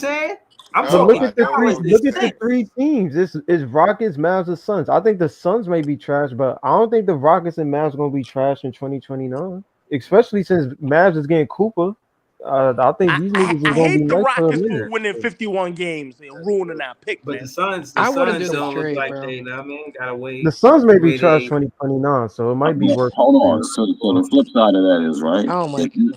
saying? I'm But look talking at the three. realistic Look at the sense. three teams. It's Rockets, Mavs, and Suns. I think the Suns may be trash, but I don't think the Rockets and Mavs gonna be trash in 2029. Especially since Mavs is getting Cooper. I think these niggas is I gonna be hate the nice for a Rockets for minute. winning 51 games and ruining our pick, But man. the I wouldn't Suns do the don't look trade, like bro. they. You know what I mean, gotta The wait. Suns may be Wait, trash they. 2029, so it might be But worth. hold on. So the flip side of that is right. I don't like If you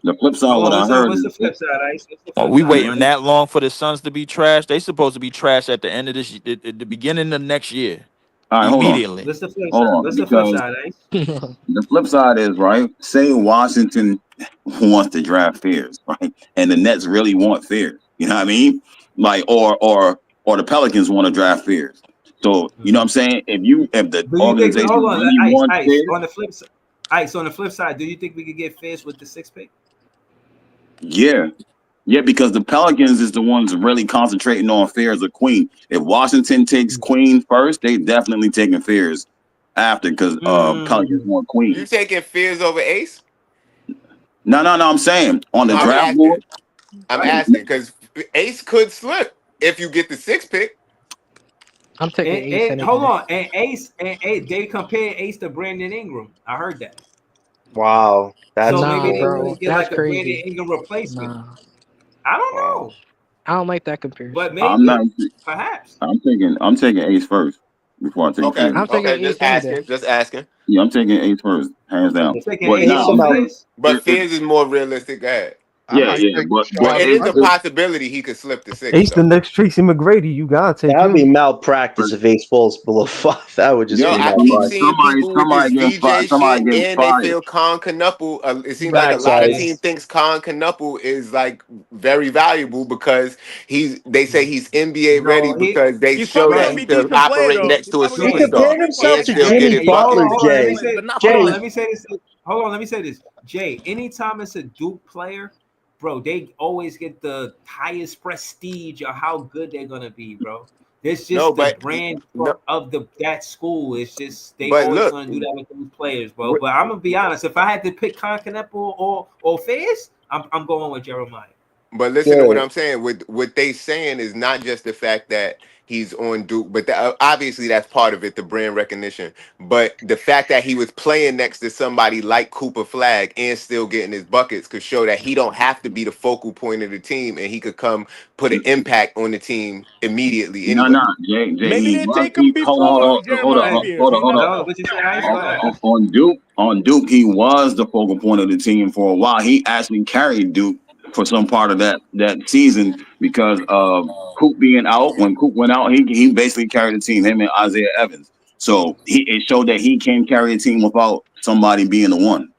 The flip side, what I heard What's is the flip side, Ice? What's the Oh, flip we side? waiting that long for the Suns to be trash? They supposed to be trash at the end of this, at the beginning of next year, all right, hold on. immediately. What's the flip Hold side? on, What's the flip because side, Ice? the flip side is right. Say Washington wants to draft Fears, right, and the Nets really want Fears. You know what I mean? Like, or the Pelicans want to draft Fears. So you know what I'm saying? If the Do you think? organization Hold on, really wants Ice. Fears, On the flip side, Ice. On the flip side, do you think we could get Fizz with the 6th pick? yeah. Yeah, because the Pelicans is the ones really concentrating on Fears or Queen. If Washington takes Queen first, they definitely taking Fears after because Pelicans want You Queen. taking Fears over Ace? No, I'm saying on the No, I'm draft asking. board. I'm asking because Ace could slip if you get the 6th pick. I'm taking Ace. And hold on, and Ace, they compare Ace to Brandon Ingram. I heard that. Wow, that's So Nah, maybe they crazy. bro, want to get that's like a Brandon crazy. Ingram replacement. Nah, I don't Wow. know, I don't like that comparison. but I'm not. maybe, perhaps. I'm taking Ace first before I take Okay. Fears. I'm taking Okay. Ace Just any day. asking. Just asking. Yeah, I'm taking Ace first, hands down. You're taking But Ace now, over Now, Fizz. But Fears is more realistic. Go ahead. I might yeah, take. But it is a if possibility he could slip the 6th Ace the though. next Tracy McGrady. You gotta take that would be him. malpractice if Ace falls below 5. That would just Yo, be yeah, I keep malpractice. seeing people with this somebody gets VJ fired. Somebody shit, gets and they fired. feel Con Knuckle. It seems like a Facts, lot of Ice. team thinks Con Knuckle is like very valuable because they say he's NBA ready No, because they He's show probably that gonna bro, he be could decent player operate though. next He's to a probably gonna He be superstar compared decent player. himself and to still Jay, get Jimmy his hold Butler, on, buckets. hold on. Let me Jay. say, hold Jay, on. Let me say this. Hold on. Let me say this. Jay, anytime it's a Duke player, bro, they always get the highest prestige of how good they're gonna be, bro. It's No, just the but brand no, of that school. It's just they but always look, gonna do that with those players, bro. But I'm gonna be honest. If I had to pick Concanepo or Fizz, I'm going with Jeremiah. But listen to what Jay. I'm saying. With what they saying is not just the fact that he's on Duke, but obviously that's part of it, the brand recognition. But the fact that he was playing next to somebody like Cooper Flag and still getting his buckets could show that he don't have to be the focal point of the team, and he could come put an impact on the team immediately anyway. No, Jay, Maybe he they was. take him Hold before on, Jeremiah Fears. You hold never on. No, know. what you say, Ice? Go ahead. On Duke, he was the focal point of the team for a while. He actually carried Duke for some part of that season because of Coop being out. When Coop went out, he basically carried the team. Him and Isaiah Evans. So it showed that he can carry a team without somebody being the one.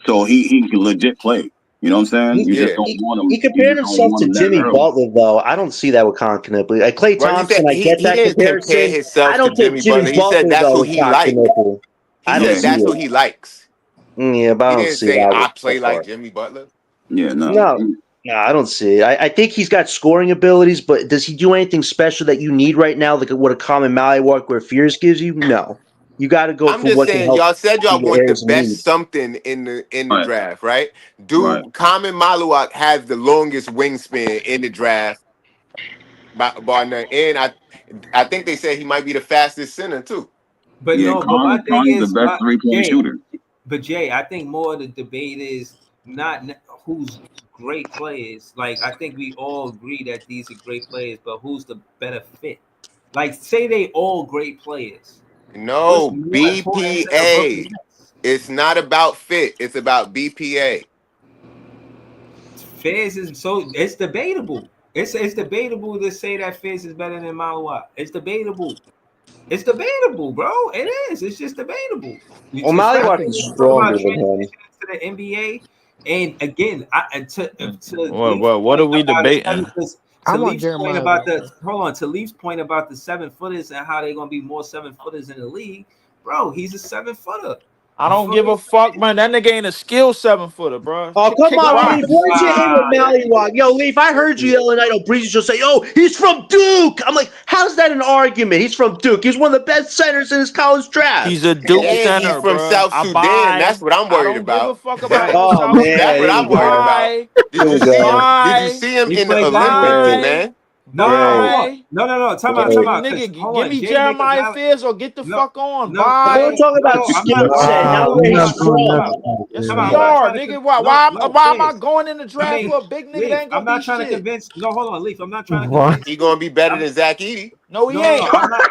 So he can legit play. You know what I'm saying? He, You just Yeah. don't want him. he You compared just don't himself want to him that Jimmy early. Butler, though. I don't see that with Concanepo. Like Klay Well, he said Thompson, I get he that didn't compare comparison. I himself to don't take Jimmy Jimmy Butler. He said Butler, that's though, who with he liked. Concanepo. He I don't Yeah, said see that's who it. he likes. Yeah, but I He don't didn't see say that I with play that like part. Jimmy Butler. yeah, no. No, I don't see it. I think he's got scoring abilities, but does he do anything special that you need right now, like what a common Maui walk where Fears gives you? No. You got to go I'm for just what can saying, help y'all said y'all in the want the areas of need. best something in the Right, draft, right? right. Common Maluak has the longest wingspan in the draft by none. And I think they said he might be the fastest center too. But Yeah, no, but my thing Connie's the is, best 3-point Jay. shooter. But Jay, I think more of the debate is not who's great players. Like I think we all agree that these are great players, but who's the better fit? Like say they all great players. What's No, more important to the Brooklyn BPA. Nets? It's not about fit. It's about BPA. Fizz is so it's debatable. It's debatable to say that Fizz is better than Maluwa. It's debatable. It's debatable, bro. It is. It's just debatable. I Especially O'Malley think when is you talk about stronger than him. transitioning to the NBA. And again, to Leaf's What are point we about debating? I want Jeremiah though. to Leaf's point about the 7-footers and how they're gonna be more 7-footers in the league, bro. He's a 7-footer. I You don't feel give a me? fuck, man. That nigga ain't a skill 7-footer, bro. Oh, come Kick on, Leaf. rocks. Where's your hate with Mallywog? Yo, Leaf, I heard you the other night. Oh, Breezy just say, oh, he's from Duke. I'm like, how's that an argument? He's from Duke. He's one of the best centers in his college draft. He's a Duke And he's center, from bro. South I Sudan. That's buy. what I'm I worried don't give a about. fuck about Right. no Oh, South man. That's Sudan. what Here I'm we worried go. about. Bye. Did Here you we see go. him? Did you Bye. see him He in the played Olympics, basketball. Right. man? No, hold Right. on. Bye. No. Time out. Right. Hold Give on. me Jay make a Jeremiah valid. Fizz or get the No, fuck on. no, But we're Bye. talking about I'm not. skill Hold set. on. Now Wow, where we're he's not doing Time that. from. out. Yes, Time we out. I'm not are, trying to. nigga. No, Why am I Fizz. going in the I draft mean, for a big nigga that Leaf. ain't I'm gonna not be trying to shit? convince. No, hold on, Leaf. I'm not trying to What? convince He you. gonna be better than Zach Edey. No, he No. ain't. I'm not.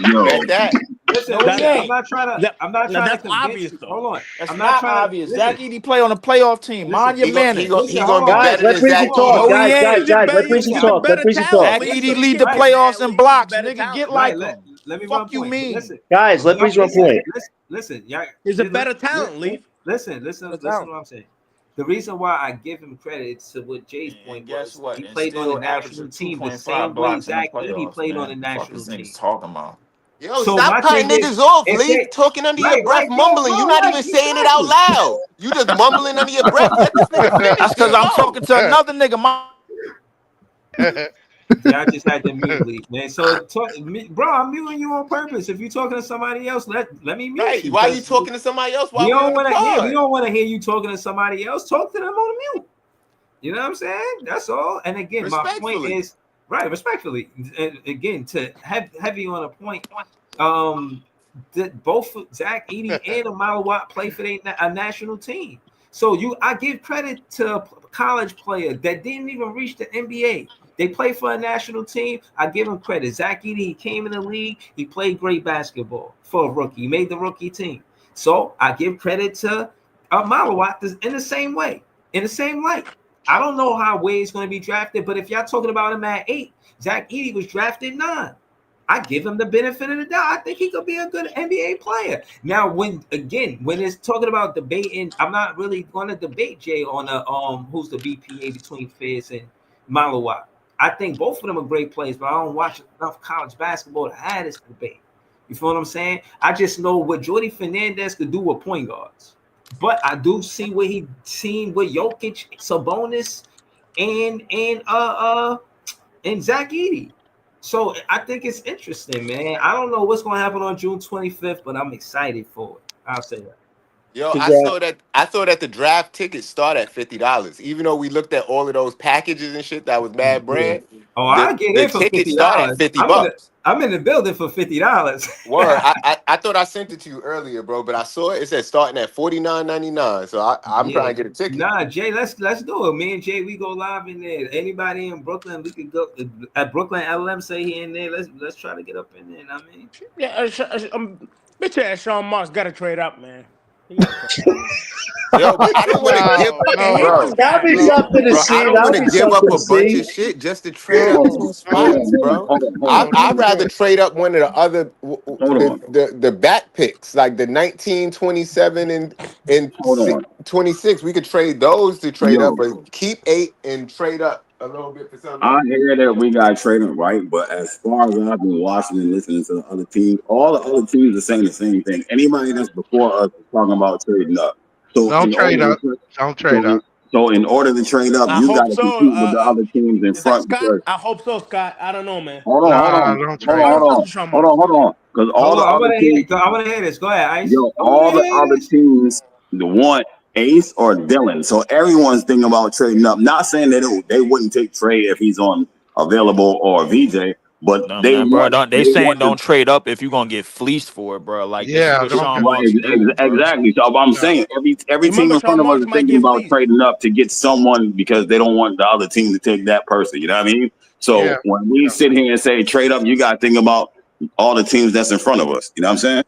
Yo, Bet that. Listen, No, he I'm ain't. not trying to. I'm not trying to That's convince obvious, you. though. Hold on. That's I'm not trying to obvious. listen. Zach Edey play on a playoff team. Mind your He manners. gonna be Guys, better let than Breezy Zach talk. No, Edey. he ain't. Guys, let Breezy He's a talk. Let better Breezy talent, talk. Zach Leaf. Edey Let's lead the keep it, man. playoffs in Leaf, he's a blocks, better nigga. Get talent. like Right. him. Let me run Fuck you point. mean? Guys, let Breezy run point. Listen, y'all. He's a better talent, Leaf. Listen to what I'm saying. The reason why I give him credit to what Jay's point And guess was, what? he And played on the still averaged national team the 2.5 same way blocks in the Zach Edey playoffs, played on the man. Fuck national is team. niggas talking about? Yo, So stop my cutting thing is, niggas off, if Leaf. they Talking under your breath, yo, mumbling. You're bro, not even saying it out exactly. loud. You just mumbling under your breath. Let this nigga That's finish because his I'm flow. talking to another nigga. Yeah, I just had to mute Leaf, man. So, bro, I'm muting you on purpose. If you're talking to somebody else, let me mute Right. you Why you because talking to somebody else we while we don't on the want to. Yeah, we pod? don't want to hear you talking to somebody else. Talk to them on mute. You know what I'm saying? That's all. And again, my point Respectfully. is right, respectfully. And again, to have heavy on a point. That both Zach Edey and Amara Watt play for a national team. So I give credit to a college player that didn't even reach the NBA. They play for a national team. I give him credit. Zach Edey, he came in the league. He played great basketball for a rookie. He made the rookie team. So I give credit to Amara Watt in the same way, in the same light. I don't know how Wade's going to be drafted, but if y'all talking about him at 8, Zach Edey was drafted 9. I give him the benefit of the doubt. I think he could be a good NBA player. Now, when it's talking about debating, I'm not really going to debate Jay on who's the BPA between Fizz and Malawa. I think both of them are great players, but I don't watch enough college basketball to have this debate. You feel what I'm saying? I just know what Jordy Fernandez could do with point guards. But I do see what he seen with Jokic, Sabonis, and Zach Edey. So I think it's interesting, man. I don't know what's going to happen on June 25th, but I'm excited for it. I'll say that. Yo, I saw that the draft tickets start at $50. Even though we looked at all of those packages and shit that was mad Yeah. brand, Oh, the I get the in for tickets start at $50. $50. I'm in the building for $50. Word, I thought I sent it to you earlier, bro, but I saw it. It said starting at $49.99. So I'm Yeah. trying to get a ticket. Nah, Jay, let's do it. Me and Jay, we go live in there. Anybody in Brooklyn, we could go at Brooklyn LM say he in there. Let's try to get up in there. I mean, Yeah, bitch ass Sean Marks got to trade up, man. He got to trade. Yo, but I don't want to give, I hate this bro. That'll guy, be bro. something to I see. don't That'll want to be give something up to a bunch see. of shit just to trade up two spots, bro. Hold on. I'd rather trade up one of the other Hold on. the back picks, like the 19, 27, and Hold on. 26. We could trade those to trade up, Yo, but keep 8 and trade up a little bit for something I else. hear that we got trading right, but as far as I've been watching and listening to the other teams, all the other teams are saying the same thing. Anybody that's before us is talking about trading up. So Don't in trade order up. to Don't trade so, up. so in order to trade up, I you got hope to so. compete with the other teams in Is that front Scott? because I hope so, Scott. I don't know, man. Nah, don't hold trade on, hold up. on, hold on, hold on, because all hold the on. I other want to hear. teams, I want to hear this. Go ahead, Ice. yo, I want all to the hear other this. teams, the one Ace or Dylan. So everyone's thinking about trading up. Not saying that they wouldn't take trade if he's on available or VJ, but No, they man, bro. want They they saying want to don't trade up if you gonna get fleeced for it, bro. Like this Yeah, nigga don't Sean get. Right, Marks do, bro. exactly. So I'm No. saying every team Remember, in front Sean of us Marks is might thinking get about fleeced. trading up to get someone because they don't want the other team to take that person. You know what I mean? Yeah. So when we sit here and say trade up, you got to think about all the teams that's in front of us. You know what I'm saying?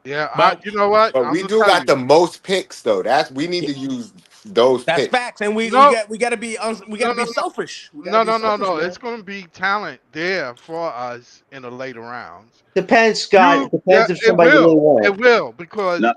Yeah. But You know what? But I'm we gonna do tell got you. the most picks though. We need to use those that's picks. facts, and we No. got to be No. No. No. selfish. We got to No. be No. No. selfish, No. man. It's gonna be talent there for us in the later rounds. Depends, Scott. It Yeah. depends if It somebody really will. It wants. will because No,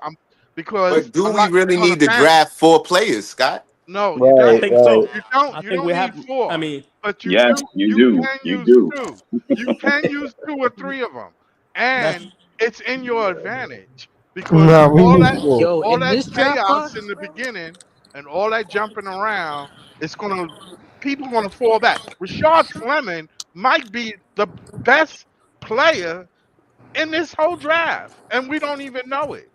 because But do a we lot really because need of to fans. draft 4 players, Scott? No, you I Right, don't. think right. so. You don't. I You think don't we need have. I 4, mean, but you yes, do. you You do. can You use do. 2. You can use 2 or 3 of them, that's and it's in your advantage because Nah, we need 4. Yo, all in that this draft chaos class, in the beginning and all that jumping around, it's gonna people gonna fall back. Rashard Fleming might be the best player in this whole draft, and we don't even know it.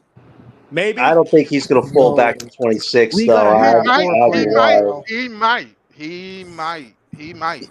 I maybe. don't think he's going to fall yo, back to 26, we though. gotta He have might. 4 I'll be He players, might. lying. bro. He might. He might. He might.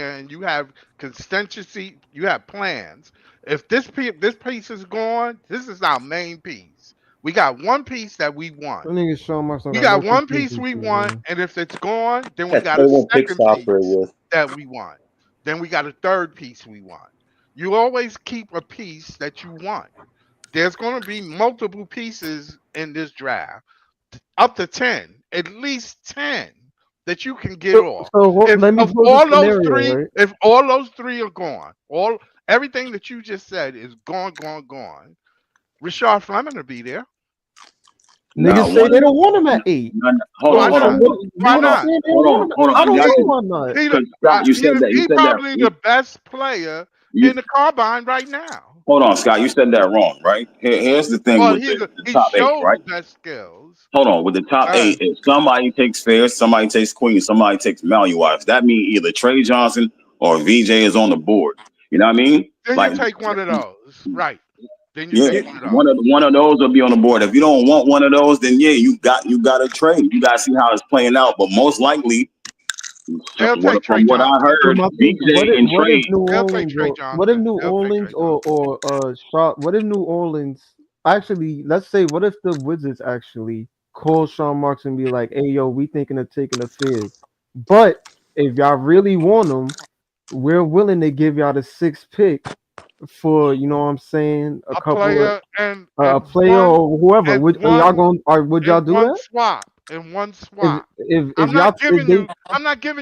there and you have consistency, you have plans. If this piece is gone, this is our main piece. We got one piece that we want. That nigga Sean Marks don't We got no got one piece we consistency, want, man. and if it's gone, then we That's got a 21 picks second to piece operate with. that we want. Then we got a third piece we want. You always keep a piece that you want. there's going to be multiple pieces in this draft, up to 10, at least 10 that you can get off. Let me pose a scenario, right? If all those three are gone, everything that you just said is gone. Rashard Fleming will be there. Niggas say they don't want him at 8. Hold on. Why not? Hold on. I don't know why not. Scott, you said that. He's probably the best player in the combine right now. Hold on, Scott. You said that wrong, right? Here's the thing with the top 8, right? Best skills. Hold on. With the top 8, if somebody takes Fairs, somebody takes Queen, somebody takes Maluwise, that means either Trey Johnson or VJ is on the board. You know what I mean? Then you take one of those, right? Then you take one of those will be on the board. If you don't want one of those, then you got to trade. You got to see how it's playing out. But most likely, from what I heard, VJ and Trey. What if New Orleans? Actually, let's say, what if the Wizards actually call Sean Marks and be like, "Hey, yo, we thinking of taking a Fizz, but if y'all really want them, we're willing to give y'all the 6th pick for, you know what I'm saying, a player or whoever." Would y'all do that? In one swap. I'm not giving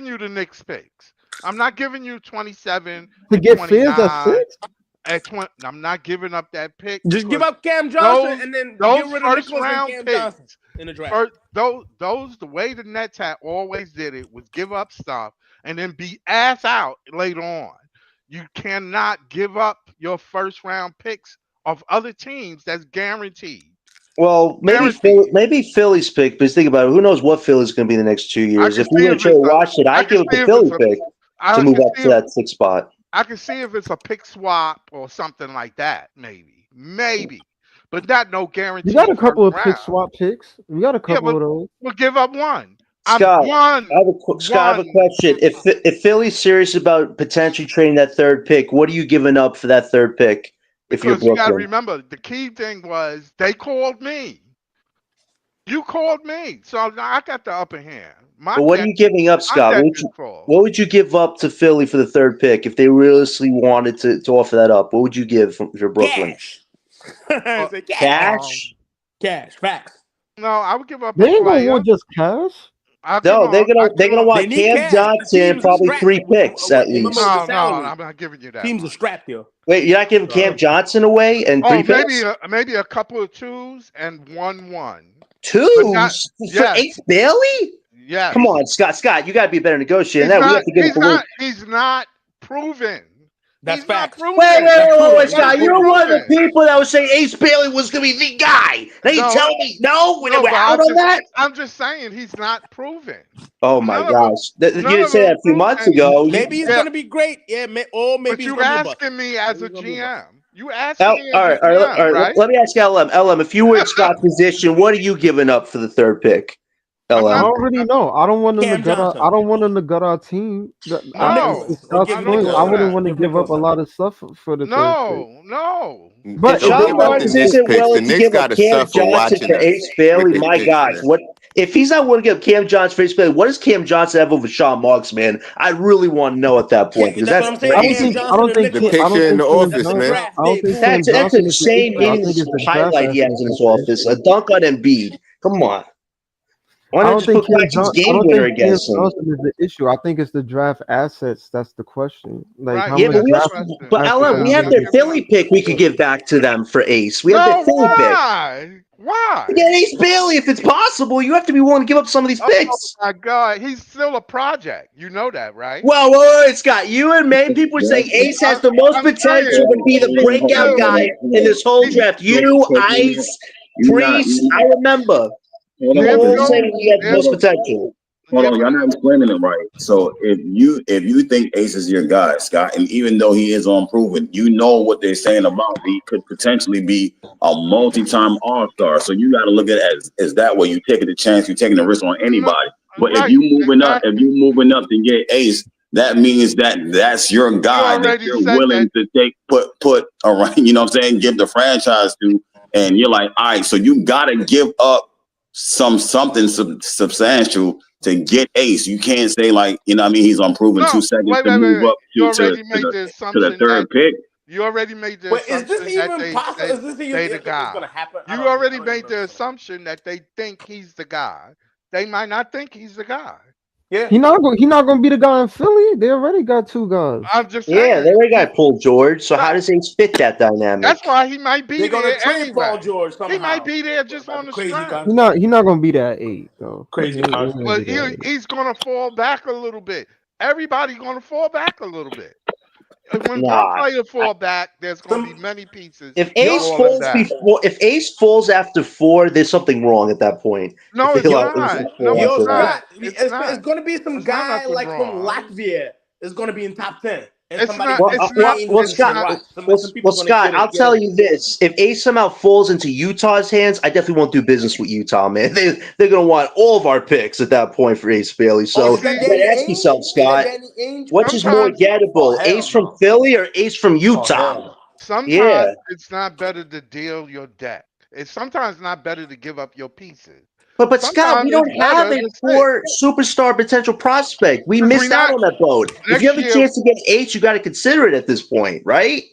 you the Knicks picks. I'm not giving you 27 to get Fizz at 6. At 20, I'm not giving up that pick. Just give up Cam Johnson and then get rid of Nichols and Cam Johnson in the draft. Those the way the Nets had always did it was give up stuff and then be ass out later on. You cannot give up your first round picks of other teams. That's guaranteed. Well, maybe Philly's pick, but think about it. Who knows what Philly's going to be in the next 2 years? If we're going to trade Washington, I'd give it the Philly pick to move up to that 6th spot. I can see if it's a pick swap or something like that, maybe, but not no guarantee. You got a couple of pick swap picks. We got a couple of those. We'll give up one. Scott, I have a question. If Philly's serious about potentially trading that 3rd pick, what are you giving up for that 3rd pick? If you're Brooklyn, you got to remember the key thing was they called me. You called me, so I got the upper hand. But what are you giving up, Scott? What would you give up to Philly for the 3rd pick if they realistically wanted to offer that up? What would you give for Brooklyn? Cash. Cash. Facts. No, I would give up. They ain't gonna want just cash. No, they're gonna want Cam Johnson and probably 3 picks at least. No, I'm not giving you that. Teams are strapped here. Wait, you're not giving Cam Johnson away and 3 picks? Maybe a couple of 2s and 1. 2s for Ace Bailey? Yeah. Come on, Scott. You got to be a better negotiator than that. We have to get he's not proven. That's fact. Wait, Scott. You're one of the people that was saying Ace Bailey was going to be the guy. Now you tell me we're out on that? I'm just saying he's not proven. Oh, my gosh. You didn't say that a few months ago. Maybe he's going to be great. Yeah, or maybe but you're asking me as a GM. You asked me. All right. Let me ask LM. LM, if you were in Scott's position, what are you giving up for the 3rd pick? I don't really know. I don't want them to gut our. I don't want them to gut our team. I wouldn't want to give up a lot of stuff for the No. But Sean Marks isn't willing to give up Cam Johnson for Ace Bailey. My gosh, what if he's not willing to give Cam Johnson for Ace Bailey? What does Cam Johnson have over Sean Marks, man? I really want to know at that point because I don't think the picture in the office, man. That's an insane highlight he has in his office. A dunk on Embiid. Come on. I don't think Cam Johnson is the issue. I think it's the draft assets. That's the question. Like, but LM, we have their Philly pick we could give back to them for Ace. We have their Philly pick. Why? Get Ace Bailey if it's possible. You have to be willing to give up some of these picks. Oh my God, he's still a project. You know that, right? Well, Scott, you and many people are saying Ace has the most potential to be the breakout guy in this whole draft. You, Ice, Priest, I remember. Hold on, y'all not explaining it right. So if you think Ace is your guy, Scott, and even though he is unproven, you know what they're saying about he could potentially be a multi-time All-Star. So you got to look at it as that way. You taking the chance, you're taking the risk on anybody. But if you moving up to get Ace, that means that's your guy that you're willing to put around. You know what I'm saying? Give the franchise to, and you're like, all right. So you got to give up something substantial to get Ace. You can't say like, you know what I mean, he's unproven 2 seconds to move up to the 3rd pick. You already made the But is this assumption that even possible? Is this even they the it's guy. going to happen? You already made the assumption that they think he's the guy. They might not think he's the guy. Yeah. He not gonna be the guy in Philly. They already got two guys. I'm just Yeah, saying. they already got Paul George. So how does Ace fit that dynamic? That's why he might be They're going there to trade anyway. Paul George somehow. He might be there just on the crazy strength. He not gonna be that 8 though. Crazy He ain't contract. gonna But be that 8. he's going to fall back a little bit. Everybody's going to fall back a little bit. When one player fall back, there's going to be many pieces. If Ace falls if Ace falls after 4, there's something wrong at that point. No, it's not. No, Yo, it's Scott, not. it's going to be some guy nothing like from wrong. Latvia is going to be in top 10. And It's somebody Well, Scott, I'll tell you this: if Ace somehow falls into Utah's hands, I definitely won't do business with Utah, man. They're gonna want all of our picks at that point for Ace Bailey. So you gotta ask yourself, Scott, which is more gettable, Ace from Philly or Ace from Utah? Sometimes it's not better to deal your deck. It's sometimes not better to give up your pieces. But Scott, we don't have a 4 superstar potential prospect. We missed out on that boat. If you have a chance to get H, you got to consider it at this point, right?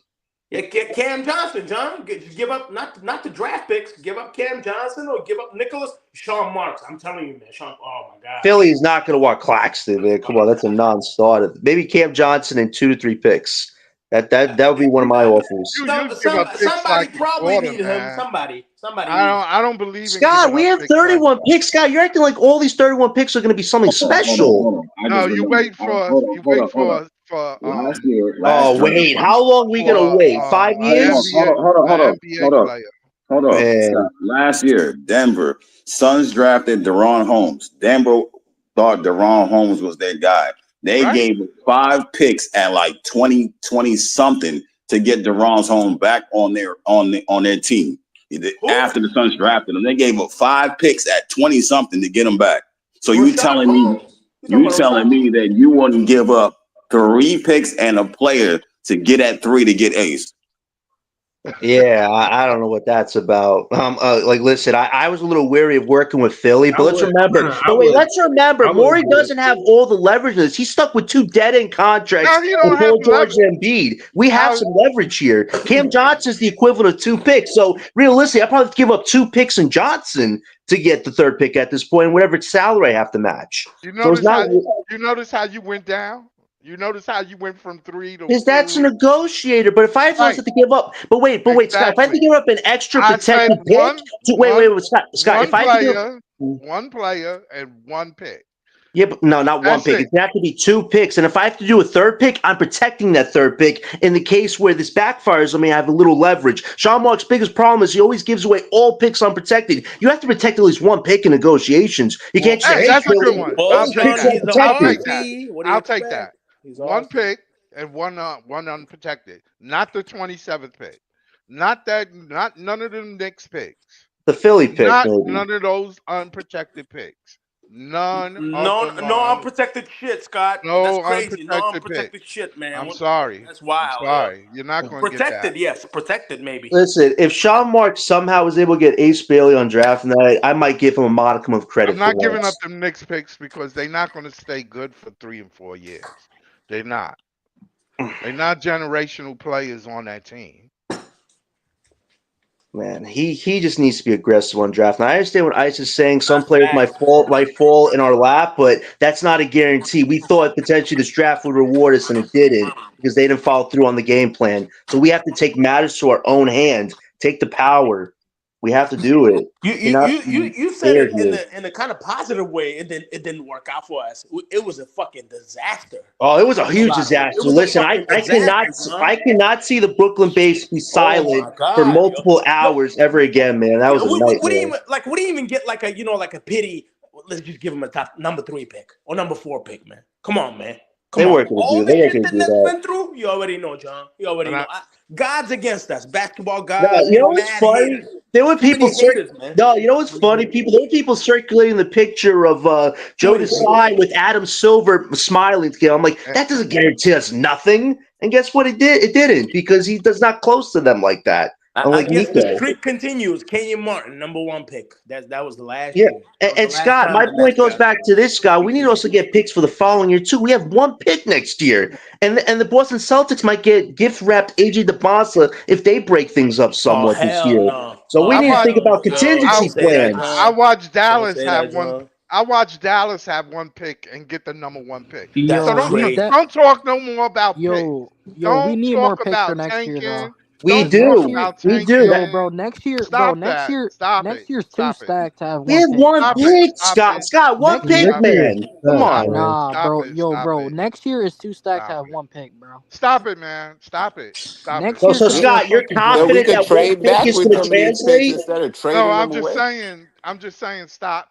Yeah, Cam Johnson, John. Give up not the draft picks. Give up Cam Johnson or give up Nicholas Sean Marks. I'm telling you, man. Sean. Oh my God. Philly is not going to want Claxton, man. Come on, that's a non-starter. Maybe Cam Johnson and 2 to 3 picks. That would be one of my offers. Somebody probably needed him. Somebody. I don't believe. Scott, we have 31 picks. Scott, you're acting like all these 31 picks are going to be something special. No, you wait for. Last year. Oh wait, how long are we going to wait? 5 years? Hold on. Scott, last year, Denver Suns drafted Deron Holmes. Denver thought Deron Holmes was their guy. They gave 5 picks at like 20 something to get Deron Holmes back on their team. After the Suns drafted him, they gave up 5 picks at 20 something to get him back. So you telling me that you wouldn't give up 3 picks and a player to get at 3 to get Ace? Yeah, I don't know what that's about. Listen, I was a little weary of working with Philly, but let's remember, Morey doesn't have all the leverage in this. He's stuck with 2 dead-end contracts with Paul George and Embiid. We have some leverage here. Cam Johnson is the equivalent of 2 picks. So realistically, I probably have to give up 2 picks in Johnson to get the 3rd pick at this point, whatever salary I have to match. You notice how you went down? You notice how you went from 3 to 4? That's a negotiator, but if I have to give up, but wait, Scott, if I have to give up an extra protected pick, Scott, if I have one player and 1 pick. Yeah, but no, not 1 pick. It has to be 2 picks, and if I have to do a 3rd pick, I'm protecting that 3rd pick. In the case where this backfires, I mean, I have a little leverage. Sean Mark's biggest problem is he always gives away all picks unprotected. You have to protect at least 1 pick in negotiations. You can't just hey, that's a good one. I'll take that. 1 pick and one unprotected, not the 27th pick, not none of them Knicks picks, the Philly pick, none of those unprotected picks, no unprotected shit, Scott. No, that's crazy. No unprotected shit, man. I'm sorry. That's wild. I'm sorry, you're not going to get that. Protected, yes, protected maybe. Listen, if Sean Mark somehow was able to get Ace Bailey on draft night, I might give him a modicum of credit. I'm not giving up them Knicks picks because they're not going to stay good for 3 and 4 years. They're not. They're not generational players on that team. Man, he just needs to be aggressive on draft. Now, I understand what Ice is saying. Some players might fall in our lap, but that's not a guarantee. We thought potentially this draft would reward us, and it didn't because they didn't follow through on the game plan. So we have to take matters to our own hand. Take the power. We have to do it. You said it in a kind of positive way. It didn't work out for us. It was a fucking disaster. Oh, it was a huge disaster. Listen, I cannot see the Brooklyn base be silent for multiple hours ever again, man. That was a nightmare. What do you even get like a pity? Let's just give him a top number 3 pick or number 4 pick, man. Come on, man. They weren't going to do that. They weren't going to do that. Went through, you already know, John. You already know. God's against us. Basketball gods. No, you know what's funny? There were people. You know what's funny? There were people circulating the picture of Joe Desai with Adam Silver smiling together. I'm like, that doesn't guarantee us nothing. And guess what? It did. It didn't because he does not close to them like that. I guess the Nico. streak continues. Kenyon Martin, number 1 pick. That was the last Yeah, year. That was and the last Scott, time my the point Nets goes got back to this, Scott. We need to also get picks for the following year too. We have 1 pick next year, and the Boston Celtics might get gift wrapped AJ DeBosa if they break things up Oh somewhat this hell year. no! So we Oh need to think hell about no! Yo, contingency don't say that, plans. I John. watched Don't Dallas say have that, one. John. I watched Dallas have 1 pick and get the number 1 pick. That's So Yo, we crazy. that don't talk no more about picks. yo, we Don't need more talk picks for about next year though. tanking. We Don't Cause talk next year, do, about we do. yo, tanking. bro, Stop that. Stop next it. year's too Stop it. stacked to have We 1 have pick. 1 Stop it. pick, Stop Scott. it. Scott, 1 Next pick, year, Stop it. man. Come Facts, Stop on. it. man. nah, Stop bro, it. yo, Stop bro, it. next year is too stacked to Stop have it. 1 pick, bro. Stop it, man. Stop it. Stop it. Next So, year so could be a Scott, you're fucking So joke. we confident could that 1 trade pick back is with going to some of these picks translate? instead of No, trading them away. I'm just saying stop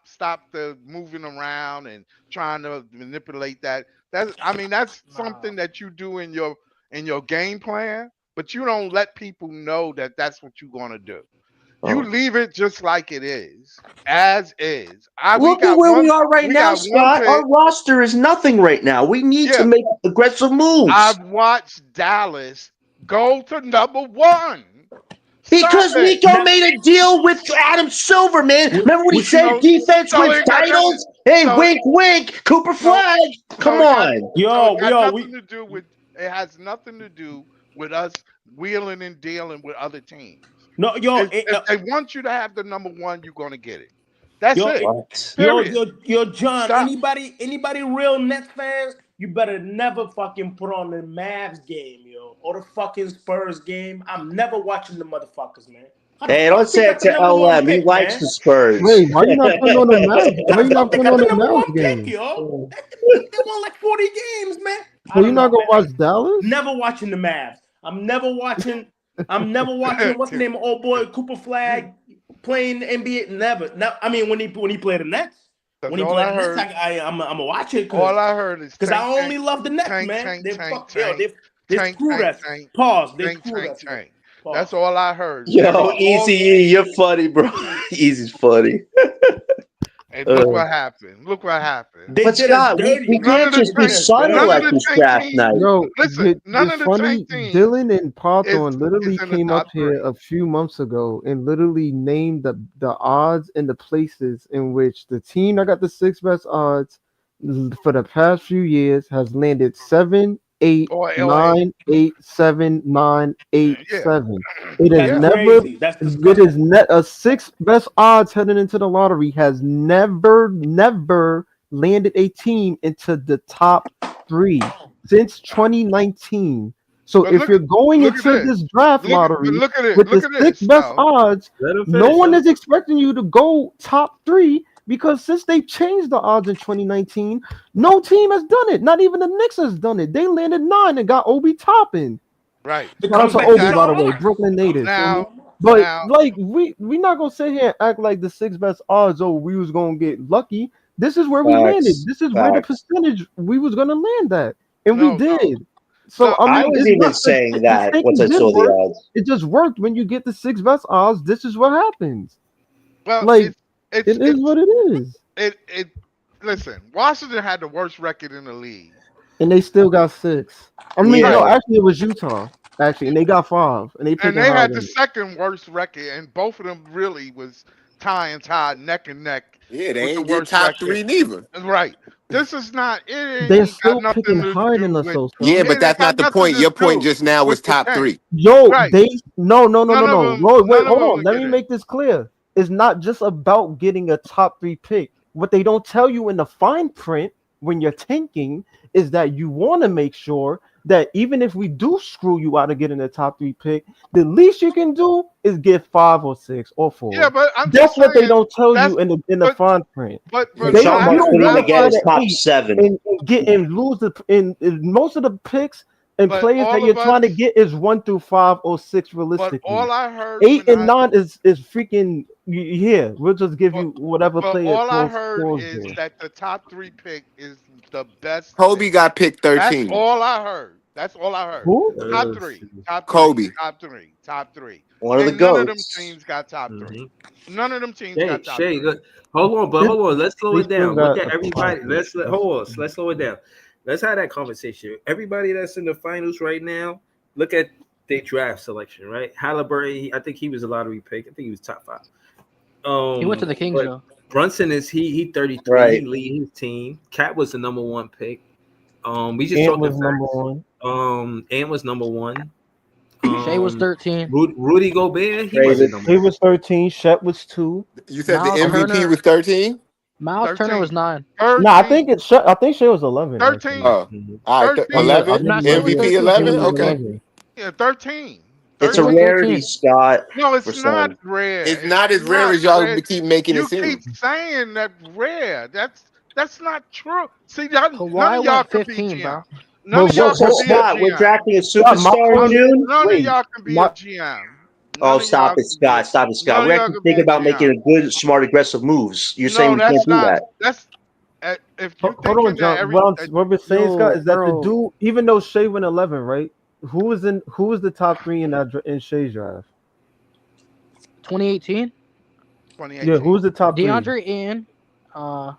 the moving around and trying to manipulate that. That's something that you do in your game plan, but you don't let people know that that's what you're going to do. You Oh. leave it just like it is, as is. We Look at got where we one. are right We now, got 1 Scott. pick. Our roster is nothing right now. We need to Yeah, make aggressive moves. I've watched Dallas go to number 1. Stop Because it. Nico made a deal with Adam Silver, man. Remember what he Which you said? know, Defense so wins it got nothing. titles. Hey, So wink, wink. Cooper so Flag. Come so it got on. so it got Yo, nothing to do with. It has nothing to do with us wheeling and dealing with other teams. no, yo, If they want you to have the number 1, you're gonna get it. That's yo, it. What? Period. yo, John. Stop. Anybody real Nets fans? You better never fucking put on the Mavs game, yo, or the fucking Spurs game. I'm never watching the motherfuckers, man. How the Hey, don't fuck they say it got the to number 1 LM. He pick, likes man? the Spurs. Wait, why you not putting on the Mavs? Why How the you not fuck they putting got on the the number 1 Mavs pick, game? yo? They won like 40 games, man. So I you don't not know, gonna man. watch Dallas? Never watching the Mavs. I'm never watching. What's the name of old boy Cooper Flag playing the NBA? Never. No, I mean when he played the Nets. When he All played I the Nets, heard, I'm gonna watch it all I heard is because I tank, only love the Nets, tank, man. tank, They tank, fuck, yo, tank, they tank, screwed tank, us. tank, Pause. They tank, screwed tank, us, man. tank. That's Pause. all I heard. Yo, Easy E, you're funny, bro. Easy's funny. And look what happened. Look what happened. They But did us Scott, dirty. we None can't of the just be tank, Did us dirty. subtle none of at the this tank draft teams. night. Yo, Listen, none it's of the tank funny. teams Dylan and Pawthorne literally is in the came up top here 3. a few months ago and literally named the odds and the places in which the team that got the 6 best odds for the past few years has landed 7, 8, Or LA. 9, 8, 7, 9, 8, Yeah. 7. It is That's never. crazy. That's It is disgusting. a 6 best odds heading into the lottery has never landed a team into the top 3 since 2019. So But if you're going look into at this draft lottery look at it. with Look the at 6 this. best odds, Let him no finish. one is expecting you to go top 3 because since they changed the odds in 2019, no team has done it. Not even the Knicks has done it. They landed 9 and got Obi Toppin. Right. Shout out to Back to Obi, by the Sean way, Marks. Brooklyn native. Now, But now, like we not gonna sit here and act like the 6 best odds. Oh, we was gonna get lucky. This is where we landed. Facts. This is where the Facts. percentage we was gonna land at, and we no, did. So no. I I mean, was it's even not saying the that once I thinking did saw the work. odds. It just worked when you get the 6 best odds. This is what happens. Well, Like it's it is what it is, it. Listen, Washington had the worst record in the league. and they still got 6. I mean, Yeah. no, actually it was Utah, actually, and they got 5, and they And picking they high had the than second worst record, and both of them really was tie, neck and neck. Yeah, they with the ain't get worst top record. 3 neither. Right. This is not. It they're ain't still got picking nothing to higher do than us, with. though, Yeah, son. but It that's ain't not got the nothing point. to Your point do just now was with the top tank. 3. Yo, Right. they no. None of them. Wait, None of hold them on. would Let get me it. make this clear. It's not just about getting a top 3 pick. What they don't tell you in the fine print when you're tanking is that you want to make sure that even if we do screw you out of getting a top 3 pick, the least you can do is get 5 or 6 or 4. Yeah, but I'm That's just what they saying. don't tell That's you in the but fine print. but And Sean You Marks don't couldn't want even to get try his to top 8 7. and get and lose in most of the picks and But players that all you're of trying to us. get is 1 through 5 or 6 But realistically. all I heard 8 when and 9 is freaking here. We'll just give you whatever but player all I scores heard is there. that the top 3 pick is the best Kobe pick. got picked That's 13. all I heard. That's all I heard. Who? Top 3. Top 3. Kobe. Top 3. Top 3. One of the And none of them goats. teams got top 3. Mm-hmm. None of them teams got top Shay, 3. look, hold on. Let's slow They it still down. Look got at a everybody. five. Let's slow it down. Let's have that conversation. Everybody that's in the finals right now, look at their draft selection, right? Halliburton, I think he was a lottery pick. I think he was top 5. He went to the Kings but though. Brunson is he 33. Right. He lead his team. Cat was the number 1 pick. We just Ant talking was facts. number 1. Ant was number 1. Shea was 13. Rudy Gobert, he Davis. wasn't number He 1. was 13. Shep was 2. You said Miles the MVP Turner- was 13? Miles 13. Turner was 9. 13. No, I think Shea was 11. 13. actually. Oh, all right. 13. 11? No, Shea was MVP 13. 11? Shea was Okay. 11. Yeah, 13. It's a 13. rarity, Scott. No, for it's not some. rare. It's not as rare as y'all keep making it You seem. keep saying that rare. That's not true. See, none Kawhi of y'all went can 15, be bro. GM. None of But y'all what- So, can be a Scott, we're GM. drafting a Scott, superstar in June? None of Wait, y'all can be my- a GM. Oh, None of stop y'all it, can Scott. be- Stop it, Scott. none We're of y'all actually can be thinking a about GM. making a good, smart, aggressive moves. You're saying No, we that's can't do not. that. That's if you Hold on, thinking that John. every. What we're saying, Yo, Scott, is that bro. the dude, even though Shea went 11, right? Who was the top 3 in Shea's draft? 2018. 2018. Yeah, who's the top 3? DeAndre Ayton. I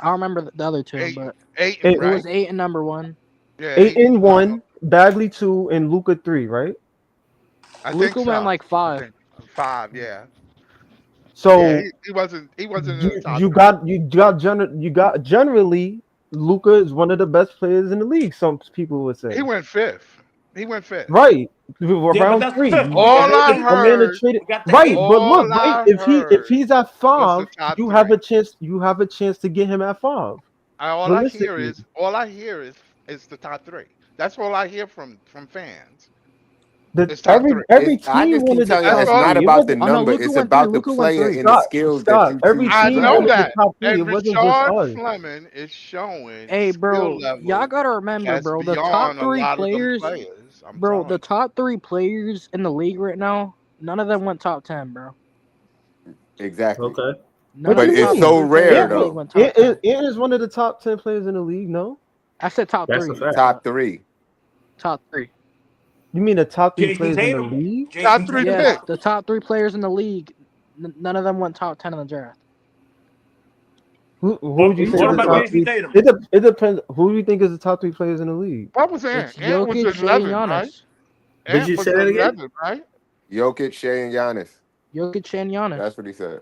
don't remember the other two, but Eight, It it right? was 8 and number 1. Yeah, 8 and 1, Bagley 2, and Luca 3, right? I think Luka so. went like 5. I think 5, yeah. So Yeah, he wasn't in the top you got generally Luca is one of the best players in the league. Some people would say. He went 5th. He went 5th. Right. Yeah, but Round that's 3. fifth. All I A man that heard, traded. We got the Right, eight. but look, all right. I If he's at was the 5, top you have 3. a chance. You have a chance to get him at 5. All I hear Realistically. is the top 3. That's all I hear from fans. The, It's top 3. every I team just keep wanted the telling you, top That's it's all. 3. not It about the wasn't Oh no, number. Luka It's went 3. about the Luka went player 3. and the Scott. skills that Scott. you Every choose I to team know wanted draft. the that. top 3. And It wasn't just Rashard us. Fleming is showing Hey, skill bro, level y'all gotta remember, that's bro. The top beyond a 3 lot of them players, players. I'm bro. telling The top 3 players in the league right now, none of them went top 10, bro. Exactly. Okay. None What of do the you But it's top mean? so 3 players rare in the league though. went top 10. It is one of the top 10 players in the league. No, I said top That's 3. a fact. Top 3. Top 3. you mean the top 3 Jason players in the Tatum. league? Jason Top 3 Tatum. Yes, pick. the top 3 players in the league, none of them went top 10 in the draft. Who would you say What is the about top Jason 3? Tatum? It depends. Who do you think is the top 3 players in the league? What was Ant? It's Ant was Jokic, Shea, 11, and right? Giannis. Did Ant you was say that again? 11, right? Jokic, Shea, and Giannis. Jokic, Shea, and Giannis. That's what he said.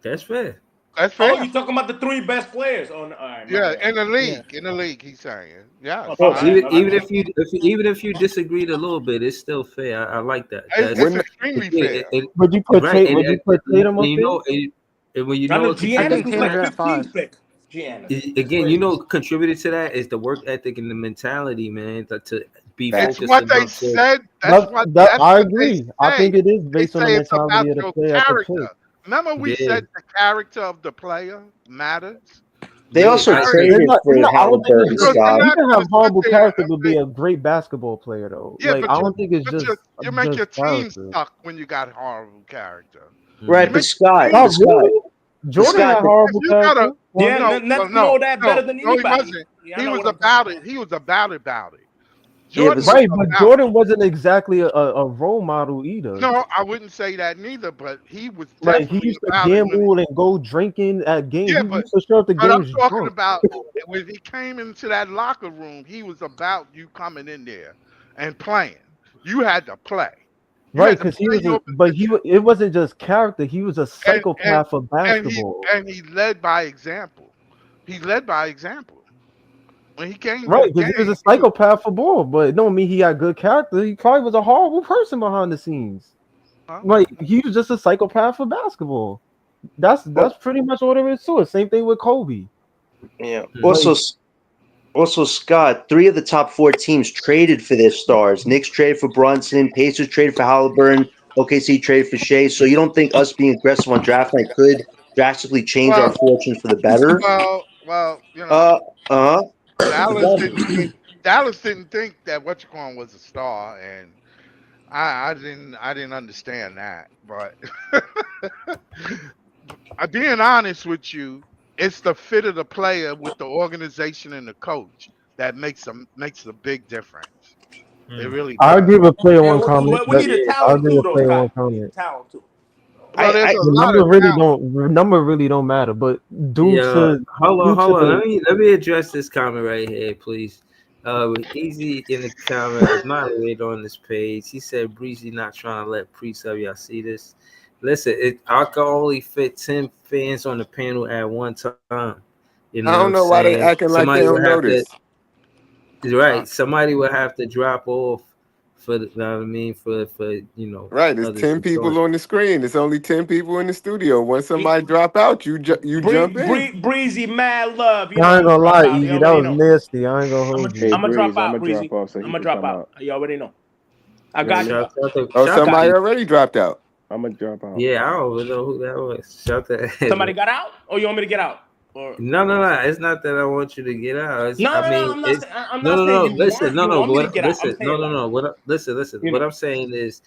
That's fair. That's Oh, fair. you talking about the 3 best players? Oh, no, all right. my Yeah, bad. in the league. In the league, he's saying. Yeah. Oh, Well, my bad. even if you disagreed a little bit, it's still fair. I like that. It's Wouldn't- extremely fair. Would you put Right, Would you put Tatum up you there? know, and when you I know know it I Giannis think was Tatum's like at 5. 15th pick. Giannis. again, you know, contributed to that is the work ethic and the mentality, man. To be It's focused what they enough to- said. That's what I they agree. I say. think it is They based on the say it's about mentality of the your player at the character. pick. Remember we Yeah. said the character of the player matters? They Yeah, also I- traded I don't for think Halliburton, it's Because just, Scott. you can have just horrible sit there character and but be a great basketball player though. Yeah, Like but I don't think it's but just you make your just team character. suck when you got horrible character. Right, You but make Scott, Oh, Scott, really? Jordan Scott, had horrible If you gotta- character. Yeah, no, Nets well, know that better than no, he anybody. wasn't. Yeah, I He know was what I'm about talking it. He was about it. Yeah, Jordan but- Right, was but about Jordan wasn't exactly a role model either. No, I wouldn't say that neither, but he was Like he definitely used to about it. gamble and go drinking at games. Yeah, He but- used to show up to But I'm games talking drunk. about when he came into that locker room, he was about you coming in there and playing. You had to play. You Right, had to because he play was, your it wasn't just character. He was a psychopath of basketball. And he led by example. He led by example. When he came Right, to the because he was game, a psychopath for ball, but it don't mean he had good character. He probably was a horrible person behind the scenes. Huh? Like he was just a psychopath for basketball. That's pretty much all there is to it. Same thing with Kobe. yeah. Also, Scott, 3 of the top 4 teams traded for their stars. Knicks traded for Brunson, Pacers traded for Halliburton, OKC traded for Shea. So you don't think us being aggressive on draft night could drastically change our fortunes for the better? well, you know, Uh-huh. Dallas didn't think that Whatchacon was a star, and I didn't understand that. But being honest with you, it's the fit of the player with the organization and the coach that makes a big difference. It really I does. agree with player about. one comment. We need a I talent agree too, with though, player one Scott. We need comment. talent too. Well, there's a The lot of number really don't matter, but due to hold due to on. the- Let me address this comment right here, please. Easy in the comment is moderator on this page. He said Breezy not trying to let Priest up. Y'all see this? Listen, I can only fit 10 fans on the panel at one time. You know I what don't I'm know why they saying? acting like they Somebody don't would know have to. this. Right. Somebody would have to drop off for the, you know what I mean, for Right, there's others 10 to join. people on the screen. It's only 10 people in the studio. Once somebody drop out, you jump in. Breezy, mad love. You know I I'm ain't gonna gonna drop lie, out. You Easy. That already was know. nasty. I ain't gonna hold Hey, you. I'm gonna drop Breeze, I'm out, gonna Breezy. drop off so I'm he gonna can drop come out. out. You already know. I You got hear me? you. Oh, Shout somebody to already dropped out. I'm gonna drop out. yeah, I don't even know who that was. Shout to Somebody got out, or you want me to get out? Or no. It's not that I want you to get out. no. I mean, I'm not. it's I'm no, not no, saying no. you Listen, no, no. want me to What? get out. I'm Listen, no, saying no, like, no. Listen. you What know. I'm saying is,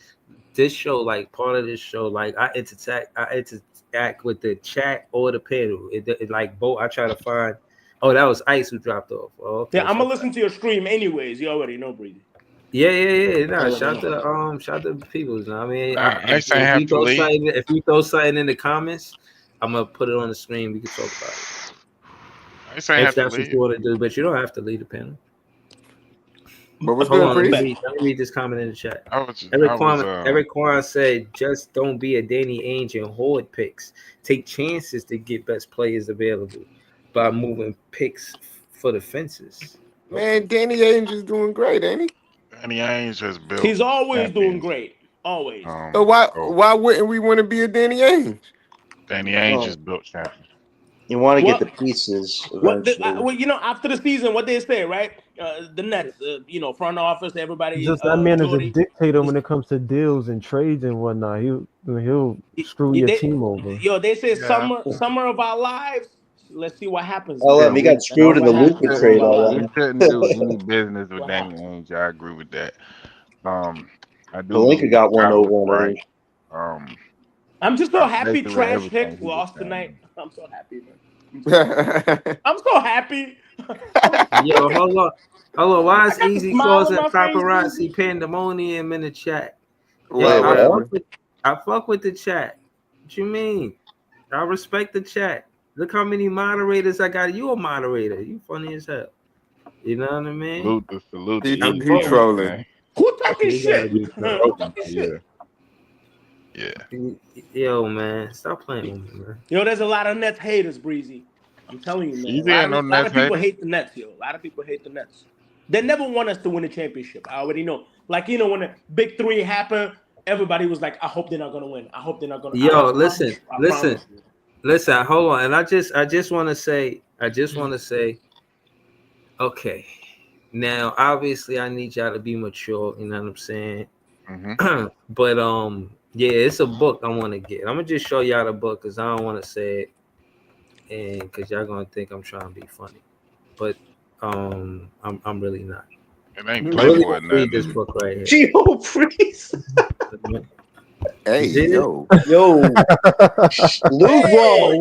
this show, like part of this show, like I interact with the chat or the panel. It like both. I try to find. Oh, that was Ice who dropped off. Oh, Yeah, okay. I'm gonna listen to your stream anyways. You already know, Breezy. Yeah. Nah, You already shout to the people. You know what I mean, Nah, Ice ain't if have you to leave. throw something in the comments, I'm gonna put it on the screen. We can talk about it Ice ain't if have to that's what leave. you want to do. But you don't have to lead the panel. But what's Hold good, on, let Priest? me read this comment in the chat. I was Eric Kwan said, "Just don't be a Danny Ainge and hoard picks. Take chances to get best players available by moving picks for the fences." Okay. Man, Danny Ainge is doing great, ain't he? Danny Ainge just built He's always doing champions. great. Always. So So why wouldn't we want to be a Danny Ainge? Danny Ainge Well, just built champions. you want to get What? the pieces What? eventually. Well, you know, after the season, what they say, right? The Nets, front office, everybody, Just that man is a Jordy. dictator when it comes to deals and trades and whatnot. He'll screw your team over. They say Yeah. summer of our lives. Let's see what happens, Oh, man. he got Let's see screwed in what the We happens. Luka Summer of trade. our lives. shouldn't do any business with What Danny happens? Ainge. I agree with that. I do Palinka believe got one Kyle over was on right. him. I'm just so happy Basically Trash everything Hicks he was lost tonight. saying. I'm so happy, man. I'm so happy. Yo, hold on. Why I is got the Easy smile on causing my face, Breezy. paparazzi pandemonium in the chat? Why? What happened? I fuck with the chat. What you mean? I respect the chat. Look how many moderators I got. You a moderator. You funny as hell. You know what I mean? Salute to He Easy on it, trolling. man. Who talking You gotta shit? be Who trolling. talking shit? Yeah. Yo, man, stop playing with me, man. Yo, there's a lot of Nets haters, Breezy. I'm telling you, man. Easy ain't no A lot Nets of people hater. hate the Nets, yo. A lot of people hate the Nets. They never want us to win a championship. I already know. Like, when the big three happened, everybody was like, I hope they're not gonna win. I hope they're not gonna. Yo, I promise you. listen. Hold on, and I just want to say, okay. Now, obviously, I need y'all to be mature. You know what I'm saying? Mm-hmm. But yeah, it's a book I want to get. I'm gonna just show y'all the book because I don't want to say it, and because y'all gonna think I'm trying to be funny, but I'm really not. It ain't I really Playboy or want to read nothing, this is it? book right here. Geo Priest. Hey, You see it? yo. Luke, Hey! whoa,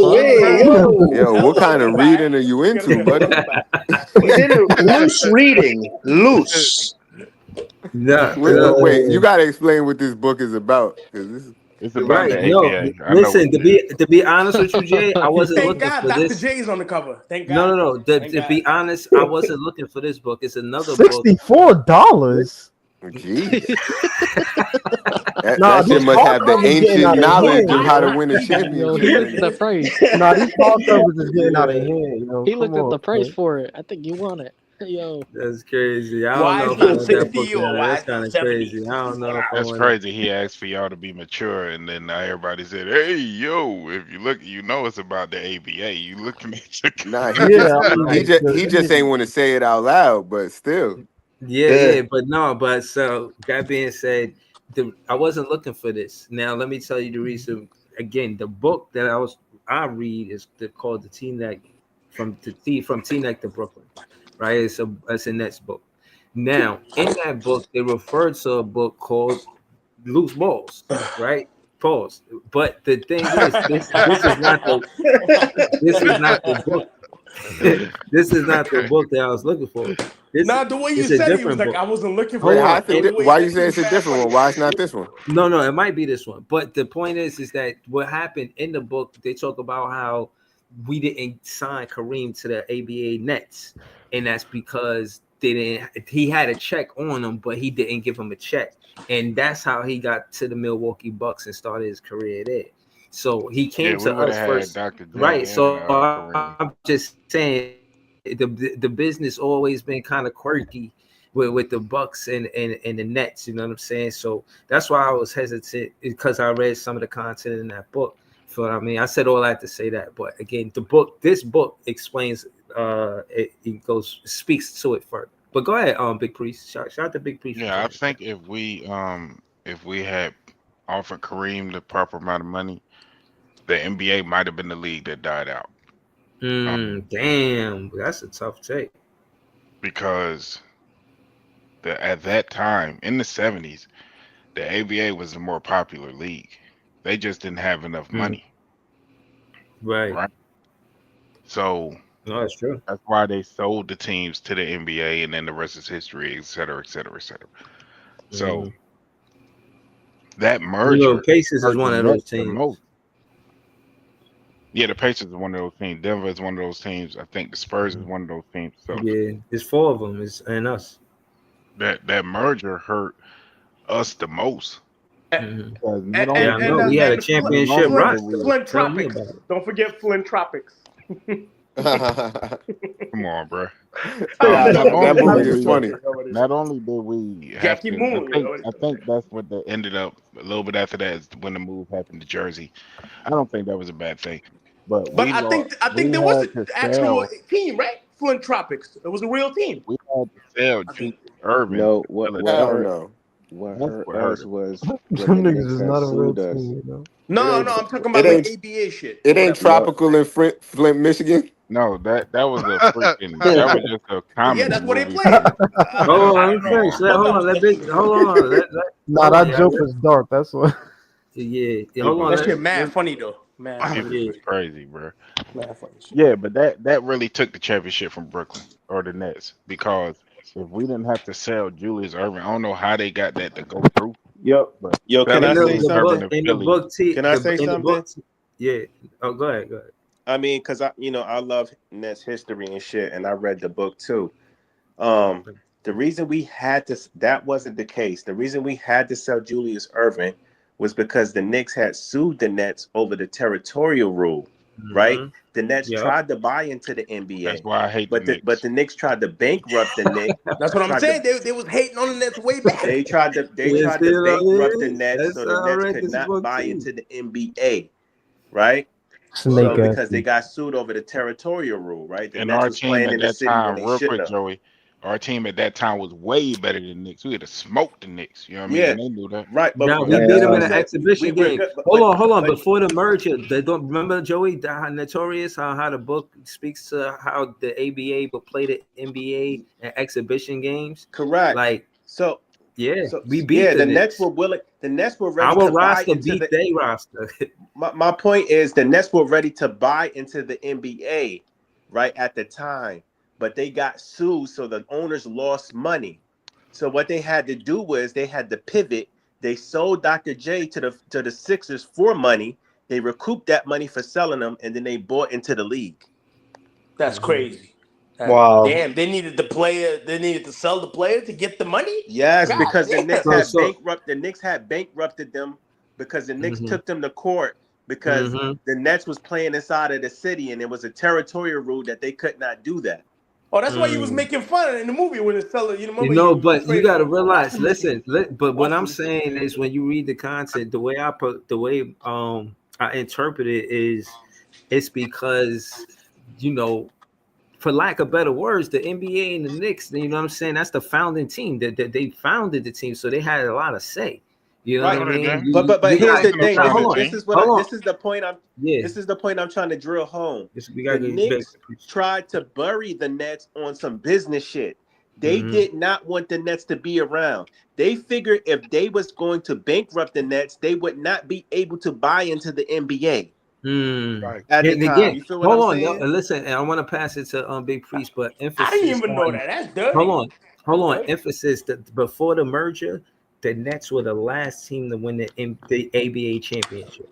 Hold hey, on. yo. Yo, what kind of reading are you into, buddy? He's into loose reading. Loose. Wait, you gotta explain what this book is about, because this is It's about Right. the No, ABA. I know what listen, it is. to be honest with you, Jay, I wasn't Thank looking God for Dr. this. J's on the cover. Thank No, God. no, no. Thank To God. be honest, I wasn't looking for this book. It's another book. $64. jeez. Nah, That shit these must car have the covers getting ancient out of knowledge of hand. how to Yo, win a Yo, He championship. looked at the Nigga. price. nah, these car covers is getting out of Yeah, hand. You know, He come looked at on, the price man. for it. I think you want it. Yo. that's crazy. I don't why know is if I yours want that 60 book or now. why That's is yours kind of 70? crazy. I don't know if I That's want it. crazy. He asked for y'all to be mature, and then now everybody said, "Hey, yo, if you look, it's about the ABA. You looking at your Nah, Yeah, I mean, he just ain't want to say it out loud, but still. Yeah, but no, but so that being said, I wasn't looking for this. Now let me tell you the reason. Again, the book that I read is called the T-Neck from T-Neck to Brooklyn, right? It's a Nets book. Now in that book, they referred to a book called Loose Balls, right? Pause. But the thing is, this is not the book. This is not the book that I was looking for. Now, the way you It's a said it, he was different like, book. I wasn't looking for Wait, Hold it. on. But the way he why you said say it it's was a mad different one? funny. Why it's not this one? No, it might be this one. But the point is that what happened in the book, they talk about how we didn't sign Kareem to the ABA Nets, and that's because he had a check on him, but he didn't give him a check, and that's how he got to the Milwaukee Bucks and started his career there. So he came we to would us have first, had Dr. J right? and So Kareem. I'm just saying the business always been kind of quirky with the Bucks and the Nets. You know what I'm saying? So that's why I was hesitant, because I read some of the content in that book. So I mean, I said all that to say that. But again, this book explains. It speaks to it further. But go ahead, Big Priest. Shout out to Big Priest. Yeah, I think if we had offered Kareem the proper amount of money, the NBA might have been the league that died out. Damn, that's a tough take. Because at that time in the 70s, the ABA was the more popular league. They just didn't have enough money. Right. So no, that's true. That's why they sold the teams to the NBA, and then the rest is history, et cetera, et cetera, et cetera. So that merger, Pacers is one of those teams. Yeah, the Pacers is one of those teams. Denver is one of those teams. I think the Spurs is one of those teams. So yeah, it's 4 of them. And us. That merger hurt us the most. And we had a championship run. Flint Tropics. Don't forget Flint Tropics. Come on, bro. That movie is funny. Not only did we have to, I think that's what ended up a little bit after that is when the move happened to Jersey. I don't think that was a bad thing. But I think there was an actual team, right? Flint Tropics. It was a real team. We had to sell Julius Irvin. No, what hurt us was them niggas is not a real team, you know? No, I'm talking about the ABA shit. It ain't tropical in Flint, Michigan. No, that was a freaking that was just a comedy. Yeah, that's what they movie. played. Hold on, hold on. Nah, that joke is dark. That's what. Yeah, hold on. That shit mad funny though. Man, It's crazy, bro. Mad funny shit. Yeah, but that really took the championship from Brooklyn or the Nets, because if we didn't have to sell Julius Irvin, I don't know how they got that to go through. Yo, can I say something? Can I say something? Yeah. Oh, go ahead. I mean, because I love Nets history and shit, and I read the book too. The reason we had to, that wasn't the case. The reason we had to sell Julius Irvin was because the Knicks had sued the Nets over the territorial rule, right? The Nets tried to buy into the NBA. That's why I hate the Knicks. But the Knicks tried to bankrupt the Knicks. That's what I'm saying. They was hating on the Nets way back. They tried to bankrupt the Nets so the Nets could not buy into the NBA, right? So because they got sued over the territorial rule, right? The and Nets our was team playing at in the that city time, when they real shouldn't quick, have. Joey, our team at that time was way better than the Knicks. We had to smoke the Knicks. You know what I mean? Yeah. And they knew that. Right. But Now we beat them in an exhibition game. Hold on. Before the merger, they don't remember, Joey, how notorious how the book speaks to how the ABA would play the NBA and exhibition games. Correct. Like we beat the Knicks. Nets were willing. The Nets were ready Our to buy roster into beat their roster. My point is the Nets were ready to buy into the NBA right at the time, but they got sued, so the owners lost money. So what they had to do was they had to pivot. They sold Dr. J to the Sixers for money. They recouped that money for selling them, and then they bought into the league. That's crazy. Wow. Damn, they needed the player. They needed to sell the player to get the money. Yes, God because damn. the Knicks had bankrupted them because the Knicks took them to court because the Nets was playing inside of the city and it was a territorial rule that they could not do that. Oh, that's why he was making fun in the movie when it's selling. But you got to realize. Listen, but what I'm saying is when you read the content, the way I interpret it is, it's because for lack of better words, the NBA and the Knicks, you know what I'm saying? That's the founding team. That they founded the team, so they had a lot of say. You know what I mean? But here's the thing. This is the point I'm. Yeah. This is the point I'm trying to drill home. The Knicks tried to bury the Nets on some business shit. They did not want the Nets to be around. They figured if they was going to bankrupt the Nets, they would not be able to buy into the NBA. Right. At the time. Again, you feel what I'm saying? Listen, and I want to pass it to Big Priest, but emphasis. I didn't even know that. That's dirty. Hold on. Emphasis that before the merger, the Nets were the last team to win the ABA championship.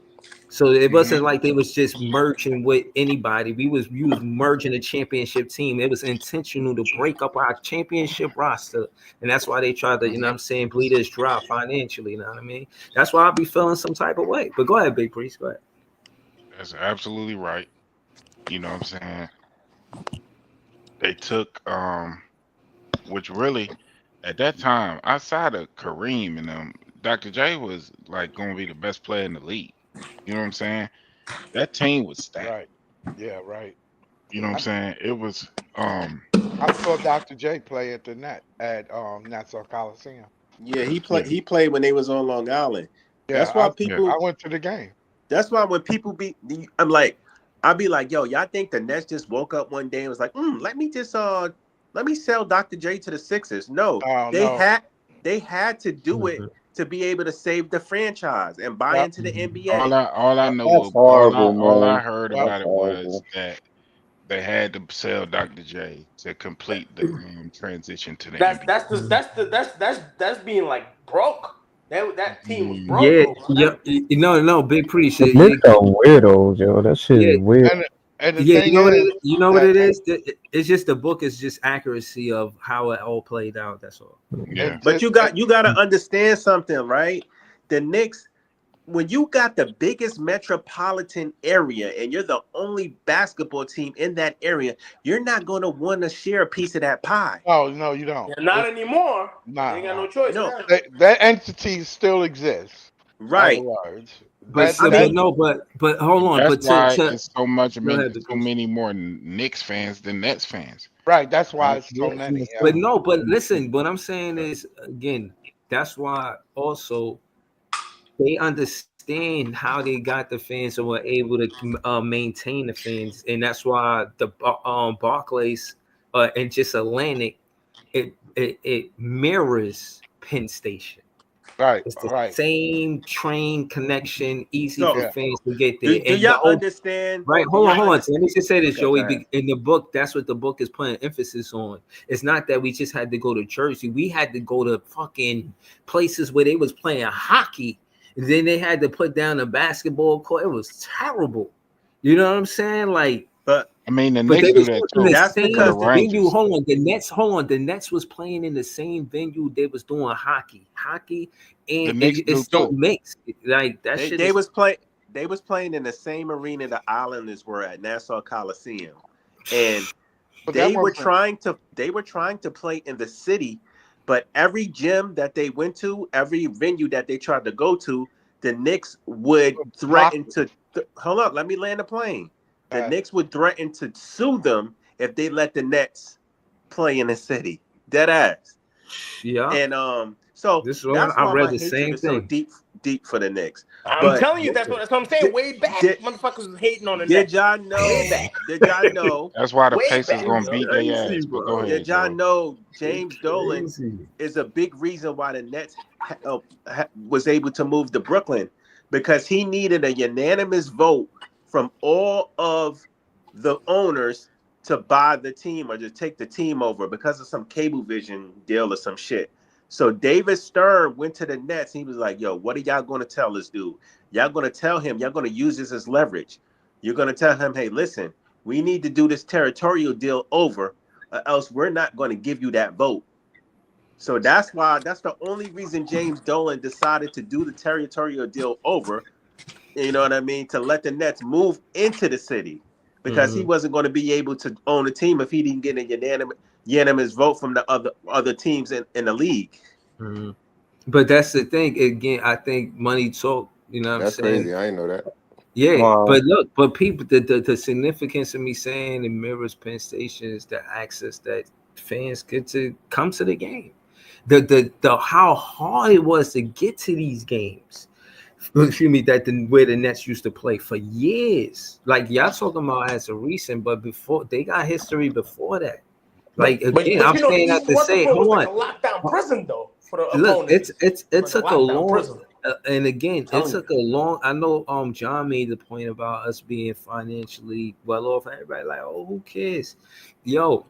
So it wasn't like they was just merging with anybody. We was merging a championship team. It was intentional to break up our championship roster, and that's why they tried to, you know what I'm saying, bleed us dry financially. You know what I mean? That's why I'll be feeling some type of way. But go ahead, Big Priest. Go ahead. That's absolutely right. You know what I'm saying? They took which really at that time, outside of Kareem and Dr. J was like gonna be the best player in the league. You know what I'm saying? That team was stacked. Right. Yeah, right. You know what I'm saying? It was I saw Dr. J play at the net at Nassau Coliseum. Yeah, he played when they was on Long Island. Yeah, That's why I went to the game. That's why when people I'm like, I'd be like, yo, y'all think the Nets just woke up one day and was like, let me sell Dr. J to the Sixers. No, they had to do it to be able to save the franchise and buy into the NBA. All I know, That's horrible, all I man. heard That's about it horrible. was that they had to sell Dr. J to complete the transition to the NBA. That's being like broke. That team was broke. No, Big Priest. The Knicks are weirdos, yo. That shit is weird. And the thing you know what it is? It's just the book is just accuracy of how it all played out. That's all. Yeah. But you got to understand something, right? The Knicks, when you got the biggest metropolitan area and you're the only basketball team in that area, you're not going to want to share a piece of that pie. Oh, no, you don't. Yeah, not anymore. Nah, they ain't got no choice. No, that entity still exists. Right. But hold on. That's but why it's so many more Knicks fans than Nets fans. Right. That's why it's so many. But listen, what I'm saying is, again, that's why also they understand how they got the fans and were able to maintain the fans, and that's why the Barclays and just Atlantic, it mirrors Penn Station. Right, it's the same train connection, easy for fans to get there. Do y'all understand? Right, hold on. Let me just say this, Joey. In the book, that's what the book is putting emphasis on. It's not that we just had to go to Jersey. We had to go to fucking places where they was playing hockey. And then they had to put down a basketball court. It was terrible. You know what I'm saying? Like, but I mean, the Knicks do that too. That's because the venue. Hold on. The Nets was playing in the same venue they was doing hockey, and it's so mixed. Like that shit. They was playing in the same arena the Islanders were at, Nassau Coliseum, and they were trying to play in the city, but every gym that they went to, every venue that they tried to go to, the Knicks would threaten to. Hold up, let me land the plane. The Knicks would threaten to sue them if they let the Nets play in the city. Dead ass. Yeah. And so that's why I read the same thing. So deep for the Knicks. I'm telling you, that's what I'm saying. Way back, motherfuckers was hating on the Nets. Did y'all know? That's why the Pacers gonna beat their ass. But go ahead. Did y'all know James Dolan is a big reason why the Nets was able to move to Brooklyn, because he needed a unanimous vote from all of the owners to buy the team or to take the team over because of some Cablevision deal or some shit. So David Stern went to the Nets. And he was like, yo, what are y'all going to tell this dude? Y'all going to tell him, y'all going to use this as leverage. You're going to tell him, hey, listen, we need to do this territorial deal over, or else we're not going to give you that vote. So that's the only reason James Dolan decided to do the territorial deal over. You know what I mean? To let the Nets move into the city, because he wasn't going to be able to own a team if he didn't get a unanimous vote from the other teams in the league. Mm-hmm. But that's the thing. Again, I think money talk. You know what I'm saying? That's crazy. I didn't know that. Yeah, but people, the significance of me saying it mirrors Penn Station is the access that fans get to come to the game. The how hard it was to get to these games. Excuse me, where the Nets used to play for years. Like y'all talking about as a recent, but before they got history before that. Like again, I'm saying that to say, hold on. Like a lockdown prison though for the Look, opponents. it took a long, and again, it took a long. I know John made the point about us being financially well off. Everybody like, oh, who cares? Yo,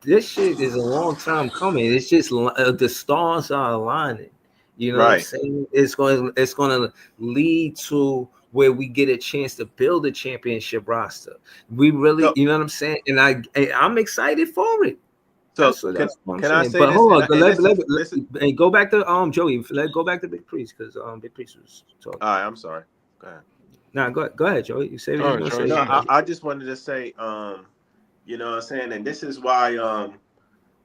this shit is a long time coming. It's just the stars are aligning. You know what I'm saying? It's going to lead to where we get a chance to build a championship roster. We really, you know what I'm saying? And I'm excited for it. So That's what I'm can saying. I say But this? hold on, Listen. and go back to Joey. Let's go back to Big Priest because Big Priest was talking. All right, I'm sorry. Go ahead. Nah, go ahead, Joey. You say what you're gonna say. No, I just wanted to say, you know what I'm saying, and this is why,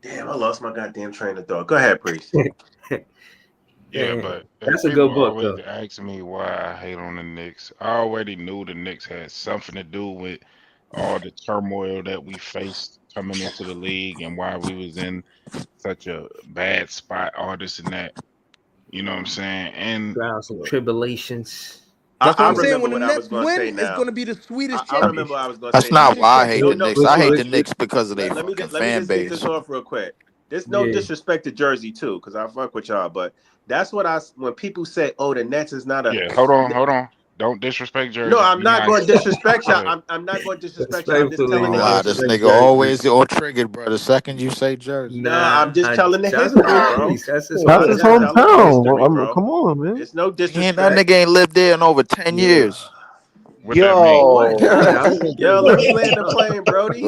damn, I lost my goddamn train of thought. Go ahead, Priest. Yeah, but that's a people good book, always though. ask me why I hate on the Knicks. I already knew the Knicks had something to do with all the turmoil that we faced coming into the league and why we was in such a bad spot, all this and that. You know what I'm saying? And Trials and tribulations. That's what I I'm saying. remember When the what I was Nets going to say win, it's now. going to be the sweetest I remember championship. what I was going to That's say. not No, why I hate the no. Knicks. I hate the Knicks because of their Let me fucking let me fan just get this base. off real quick. There's no disrespect to Jersey too, because I fuck with y'all. But that's what when people say, "Oh, the Nets is not a." yeah, hold on. Don't disrespect Jersey. No, I'm Be not going nice. to disrespect Go y'all. ahead. I'm not going to disrespect y'all. I'm just Respectfully, telling the Wow, history. this nigga always on triggered, bro. The second you say Jersey. No, I'm just telling the shout out to history, Big bro. Priest. That's his That's I'm his just hometown. telling the history, hometown. bro. Come on, man. It's no That disrespect. nigga ain't lived there in over 10 years. What that mean? Yo, Yo, let me land the plane, Brody.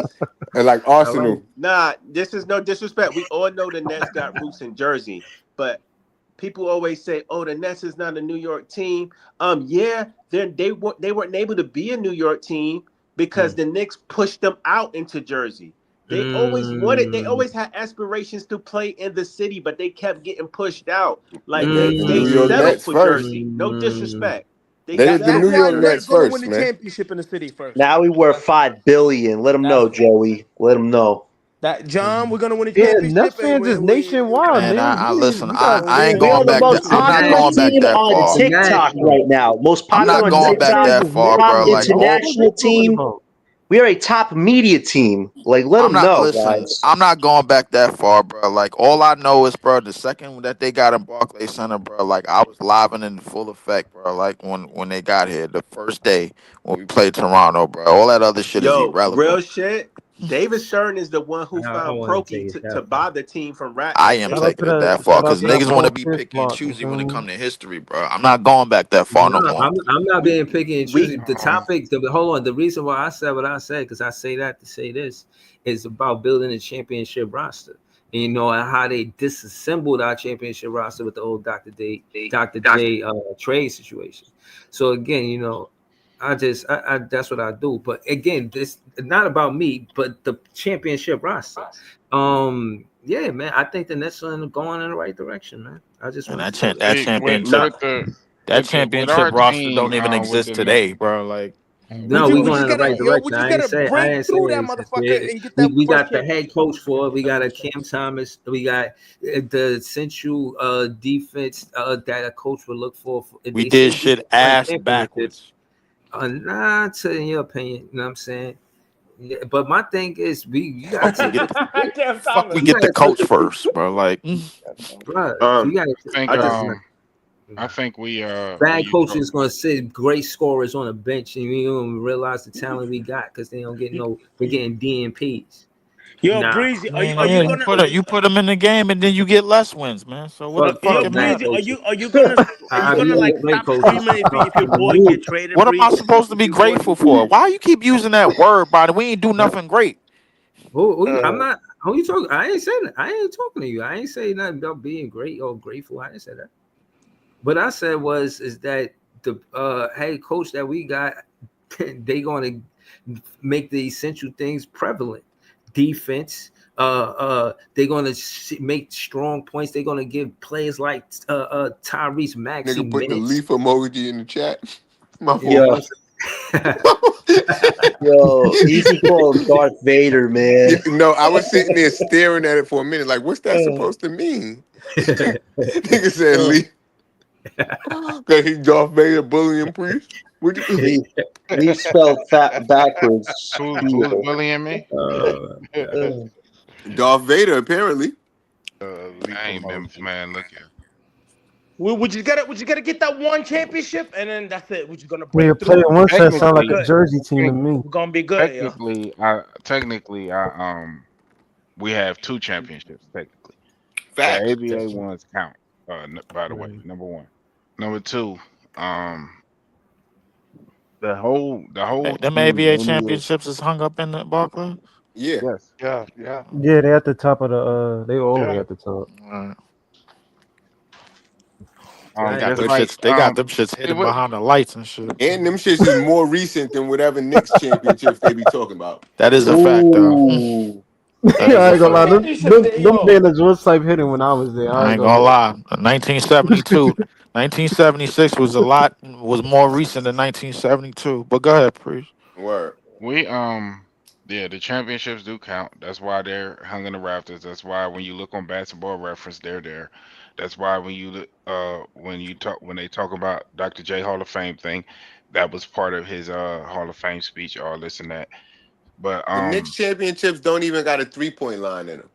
And like I like Arsenal. Nah, this is no disrespect. We all know the Nets got roots in Jersey, but people always say, "Oh, the Nets is not a New York team." Yeah, they weren't able to be a New York team because the Knicks pushed them out into Jersey. They always had aspirations to play in the city, but they kept getting pushed out. They Like did the they New York settled Nets for first. Jersey. No disrespect. They They did the That's New settled. why York the Nets Nets going to win first, the man. championship in the city first. now we worth $5 billion. Let them know, Joey. Let them know. That John, we're going to win the Yeah, championship, Nets and fans is we nationwide, Man, man. I listen. We got I ain't fans We going are the back. everywhere. most I'm not popular going back team that on far. TikTok right now. Most I'm popular not on going back TikTok. that far, Top bro. Like international team. We are a top media team. Like, let I'm them not know, listen. guys. I'm not going back that far, bro. Like all I know is, bro, the second that they got in Barclays Center, bro, like I was live and in full effect, bro. Like when they got here, the first day when we played Toronto, bro. All that other shit is Yo, real irrelevant. shit. David Stern is the one who I found want to Prokey take it to that far. buy the team from I Ratcliffe. am Shout out to taking it that far shout out because to that niggas want to Paul be Pierce picky and block. You choosy feel when it me? come to history, bro. I'm not going back that far no No, more. I'm not being picky and We choosy. The topic, hold on. The reason why I said what I said, because I say that to say this, is about building a championship roster. And you know how they disassembled our championship roster with the old Dr. J trade situation. So again, you know, I that's what I do. But again, this not about me, but the championship roster. Yeah, man, I think the Nets are going in the right direction, man. I just And want to say that. that See, championship, nah. with championship our roster team don't even with exist the Knicks. today, bro. Like No, we we going just in the gotta, right yo, we direction. just I ain't gotta saying break through that it's motherfucker and get that we first got the head championship. coach for it. We got a Cam Thomas. We got the central defense that a coach would look for. we They say did we shit won ass championships. backwards. Not in your opinion, you know what I'm saying? Yeah, but my thing is, you gotta Fuck we take get it. fuck we You get the gotta take coach first, bro. Like bro. You Um, gotta. I think I just I think Bad coaching is going to sit great scorers on the bench, and we don't realize the talent we got because they don't get we're getting DNPs. Yo, Nah, Breezy, I mean, are yeah, you you gonna put them in the game, and then you get less wins, man. So what the fuck yo, fuck it bad Breezy, matter? coaching. are you I be gonna like great stop coaches. screaming No, if your I'm a boy noob. get traded, What am I Breezy? supposed to be grateful for? Why you keep using that word, bro? We ain't do nothing great. I'm not. Who you talking? I ain't saying that. I ain't talking to you. I ain't saying nothing about being great or grateful. I didn't say that. What I said is that the head coach that we got, they gonna make the essential things prevalent. Defense. They're gonna make strong points. They're gonna give players like Tyrese Maxey Nigga put the minutes. leaf emoji in the chat. My You know fault. Yo, what I'm saying? yo, easy call him Darth Vader, man. No, I was sitting there staring at it for a minute, like, what's that supposed to mean? Nigga said leaf. That he Darth Vader bullying priest. What you Leaf spelled fat backwards. who's Evil. bullying me? Darth Vader, apparently. I ain't been, man. Look here. We just gotta get that one championship, and then that's it. We're just gonna Yeah, break through. player one set We're gonna sound be like a Technically, good. Jersey team to me. We're gonna be good, yo. technically, we have two championships. Technically, the Facts. ABA ones count. By the way, number one, number two, The whole Them team. ABA They need championships is hung up in the Barclays. Yeah. yes. Yeah, yeah, Yeah, they at the top of the. They all the way yeah. at the top. Right. They Right. got Just them like shits. They got them shits hidden what behind the lights and shit. And them shits is more recent than whatever Knicks championships they be talking about. That is a fact, though. Ooh. That Yeah, is I a ain't gonna lie. fact. Them banners was type hitting when I was there. I I ain't ain't gonna gonna lie. lie. 1972, 1976 was more recent than 1972. But go ahead, Priest. Word. we yeah, the championships do count. That's why they're hung in the rafters. That's why when you look on Basketball Reference, they're there. That's why when you when they talk about Dr. J Hall of Fame thing, that was part of his Hall of Fame speech, all this and that. But The Knicks championships don't even got a 3-point line in them.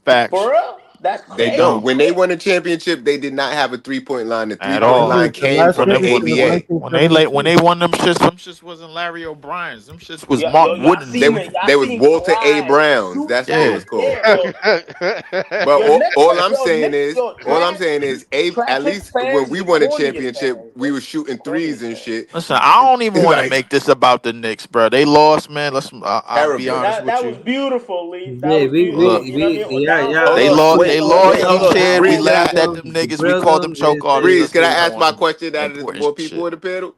Facts. For real? That's They They crazy. don't. don't When they won a championship, they did not have a 3-point line. The at 3-point all. line The came last from When the they when championship was ABA. when 1972. they won them shits wasn't Larry O'Brien's. Them shits was Mark Y'all Wooden's. seen it. Y'all They was seen Walter A. Kawhi Browns. shoot That's what they Yeah. that? was called. Yeah, yo. But Yo, Knicks, all I'm yo, saying Knicks, is, yo, trash, at Knicks least when fans we is the won a corniest championship, fans, we bro. was shooting threes Corniest and fans. shit. Listen, I don't even want to Like make this about the Knicks, bro. They lost, man. I'll be terrible. honest with That was you. beautiful, Lee. That Yeah, was beautiful. Look, You know what I mean? yeah, Down yeah. for Hold they the on, lost. wait, They loyalty lost. wait, of He hold the on. said we Breeze, Cowboys. laughed at Realism, them niggas. We called them realism choke artists. Breeze, Let's can I move ask my on. question out of the Important more people shit. on the panel?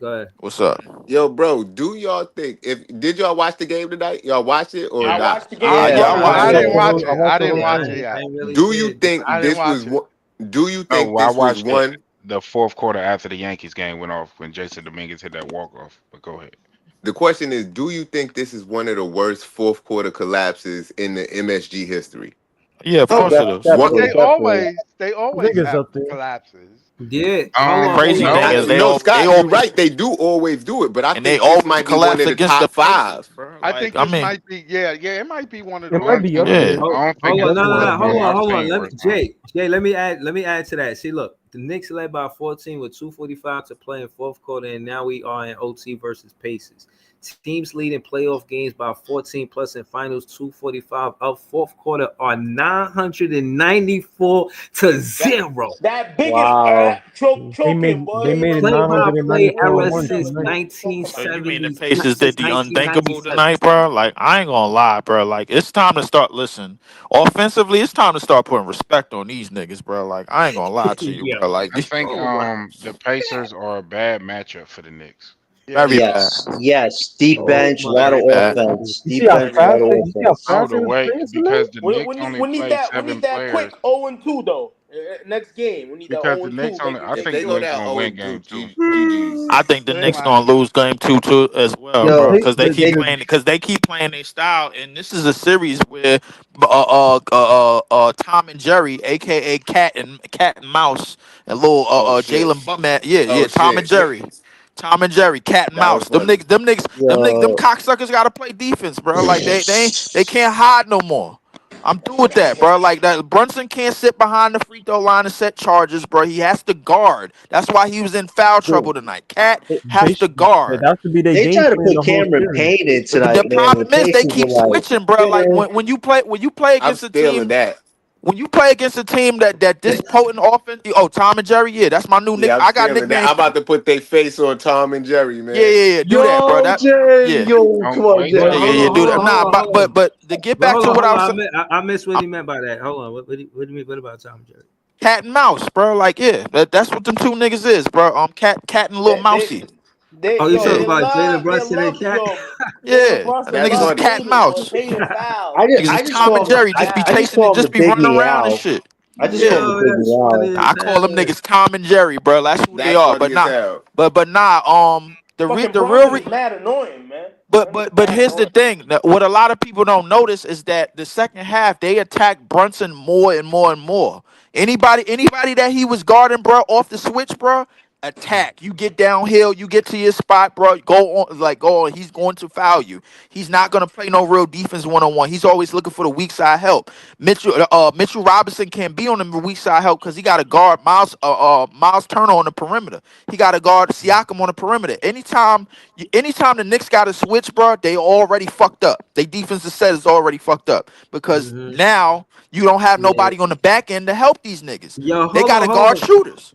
Go ahead. What's up? Yo, bro, do y'all think if did y'all watch the game tonight? Y'all watch it or I yeah. not? watched the game I Yeah, I part of I it. I watched I it. didn't watched the watch whole. I it. watched I the didn't whole Yeah, watch game. it yet. I ain't really Do you did. think I didn't this was watch it. one? Do you Oh, think well, I this was watched it one? the fourth quarter after the Yankees game went off when Jason Dominguez hit that walk off. But go ahead. The question is, do you think this is one of the worst fourth quarter collapses in the MSG history? Yeah, of Oh, course it is. One, definitely, They definitely. always Niggas have up there. collapses. Yeah, hold on, hold Crazy on. thing No, is no, they Scott, you're always right. They do always do it, but I and they think this always might be one collapse of the against the top Pacers, five. bro. I think Like I this mean, might be yeah, it might be one of the It might ones, be up but yeah. there. I don't think Hold on, it's no, no, one of no, Definitely the up hold ones there. on, I've hold on. seen Let me, worse ones. Jay, let me add to that. See, look, the Knicks led by 14 with 2:45 to play in fourth quarter, and now we are in OT versus Pacers. Teams leading playoff games by 14 plus in finals 2:45 of fourth quarter are 994 to That 0. that biggest Wow. choking, boy. They You made know, it Play by play 994 and error one since tonight. So you mean the 1970 Pacers did since the unthinkable 1997. tonight, bro? Like I ain't gonna lie, bro. Like it's time to start. Listen, offensively, it's time to start putting respect on these niggas, bro. Like I ain't gonna lie to you, Yeah. bro. Like I think Oh my. the Pacers are a bad matchup for the Knicks. Yeah. very bad, Yes, yes. Deep Oh bench, a my. lot of very bad. offense. You see Deep how bench, a lot fast of they? You see how offense. Oh, fast the they was way playing tonight? because the Knicks only we need play that. We seven need that quick players. 0-2 though. Next game, we need that Because the 0-2. Knicks only, Make it I If make think they the go sure. Knicks down gonna 0 win and 2, game two. GG's. I think the They Knicks might. gonna lose game two as well, bro, Yo, They, because they keep they, playing their style, and this is a series where Tom and Jerry, aka Cat and Mouse, and little Oh shit. Jalen Bum, yeah, Oh shit. Tom and Jerry, Cat and That was Mouse. funny. Them yo, cocksuckers gotta play defense, bro. Like they can't hide no more. I'm through with that, bro. Like that, Brunson can't sit behind the free throw line and set charges, bro. He has to guard. That's why he was in foul trouble tonight. Cat they has to should, guard. that should be their they game tried to plan put the whole Cameron series. Payne in But the tonight, man. The problem is they Pacers keep were like, switching, bro. Like man, when you play I'm against a stealing team, that. when you play against a team that this potent offense. Oh, Tom and Jerry, yeah, that's my new nick. Yeah, I'm I got stealing that. nicknames I'm for about them. to put their face on Tom and Jerry, Yeah, man. yeah, yeah. Do that, bro. yo, That Jay, yeah, yo, Don't come on, wait But yeah, Jay. yeah, hold yeah. on, Do hold that. on, hold Nah, on, hold on. but to get But back hold to on, what hold I was saying, on. I missed what he meant by that. Hold on. What do you mean? What about Tom Jerry? cat and mouse, bro. Like yeah, that's what them two niggas is, bro. Cat and little mousey. Oh, you talking Yeah, about Jalen They Brunson and love Cat? Jalen yeah. Them Brunson That's niggas is love funny. cat and Jaden, boy. mouse. Jaden foul. Niggas is I just Tom and call him, Jerry. Just be I just chasing, call him the just be Big running around and Meow. shit. I just call him Yeah. the Yo, Big that's Meow. funny as I call them hell. niggas Tom and Jerry, bro. That's who they That's are. funny But as not, hell. but not. Fucking The real. Brunson is mad annoying, man. But Mad here's the annoying. thing. What a lot of people don't notice is that the second half they attacked Brunson more and more and more. Anybody that he was guarding, bro, off the switch, bro, attack. You get downhill, you get to your spot, bro. Go on. He's going to foul you. He's not gonna play no real defense 1-on-1. He's always looking for the weak side help. Mitchell Robinson can't be on the weak side help because he got to guard Miles Turner on the perimeter. He got to guard Siakam on the perimeter. Anytime the Knicks got to switch, bro, they already fucked up. They defensive set is already fucked up because Mm-hmm. now you don't have Yeah. nobody on the back end to help these niggas. Yo, They hold got on, to hold guard on. shooters.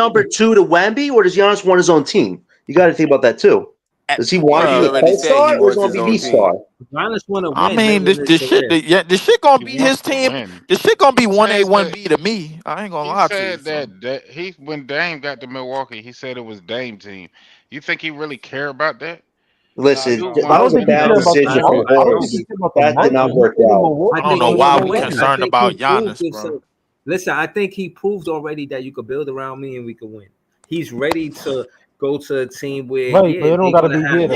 number 2 to Wemby, or does Giannis want his own team? You got to think about that too. Does he want to He be a already said he co-star, or does wants he want his to be own the star? team. Giannis want to I win. mean, Later in his career. this shit gonna He be wants his to team. win. This shit gonna be He 1A, said that 1B to me. I ain't gonna he lie to you. said So. that he when Dame got to Milwaukee, he said it was Dame team. You think he really care about that? Listen, Dude that I wants don't was to a think he win bad cared though. about the decision for the Warriors. I don't think he Warriors. cared about the That did Nets. not He work stayed in out. Milwaukee. I don't know he why wanna we win. I concerned think about he proved Giannis, this. bro. Listen, I think he proved already that you could build around me and we could win. He's ready to go to a team where Right, but it don't gotta be here though.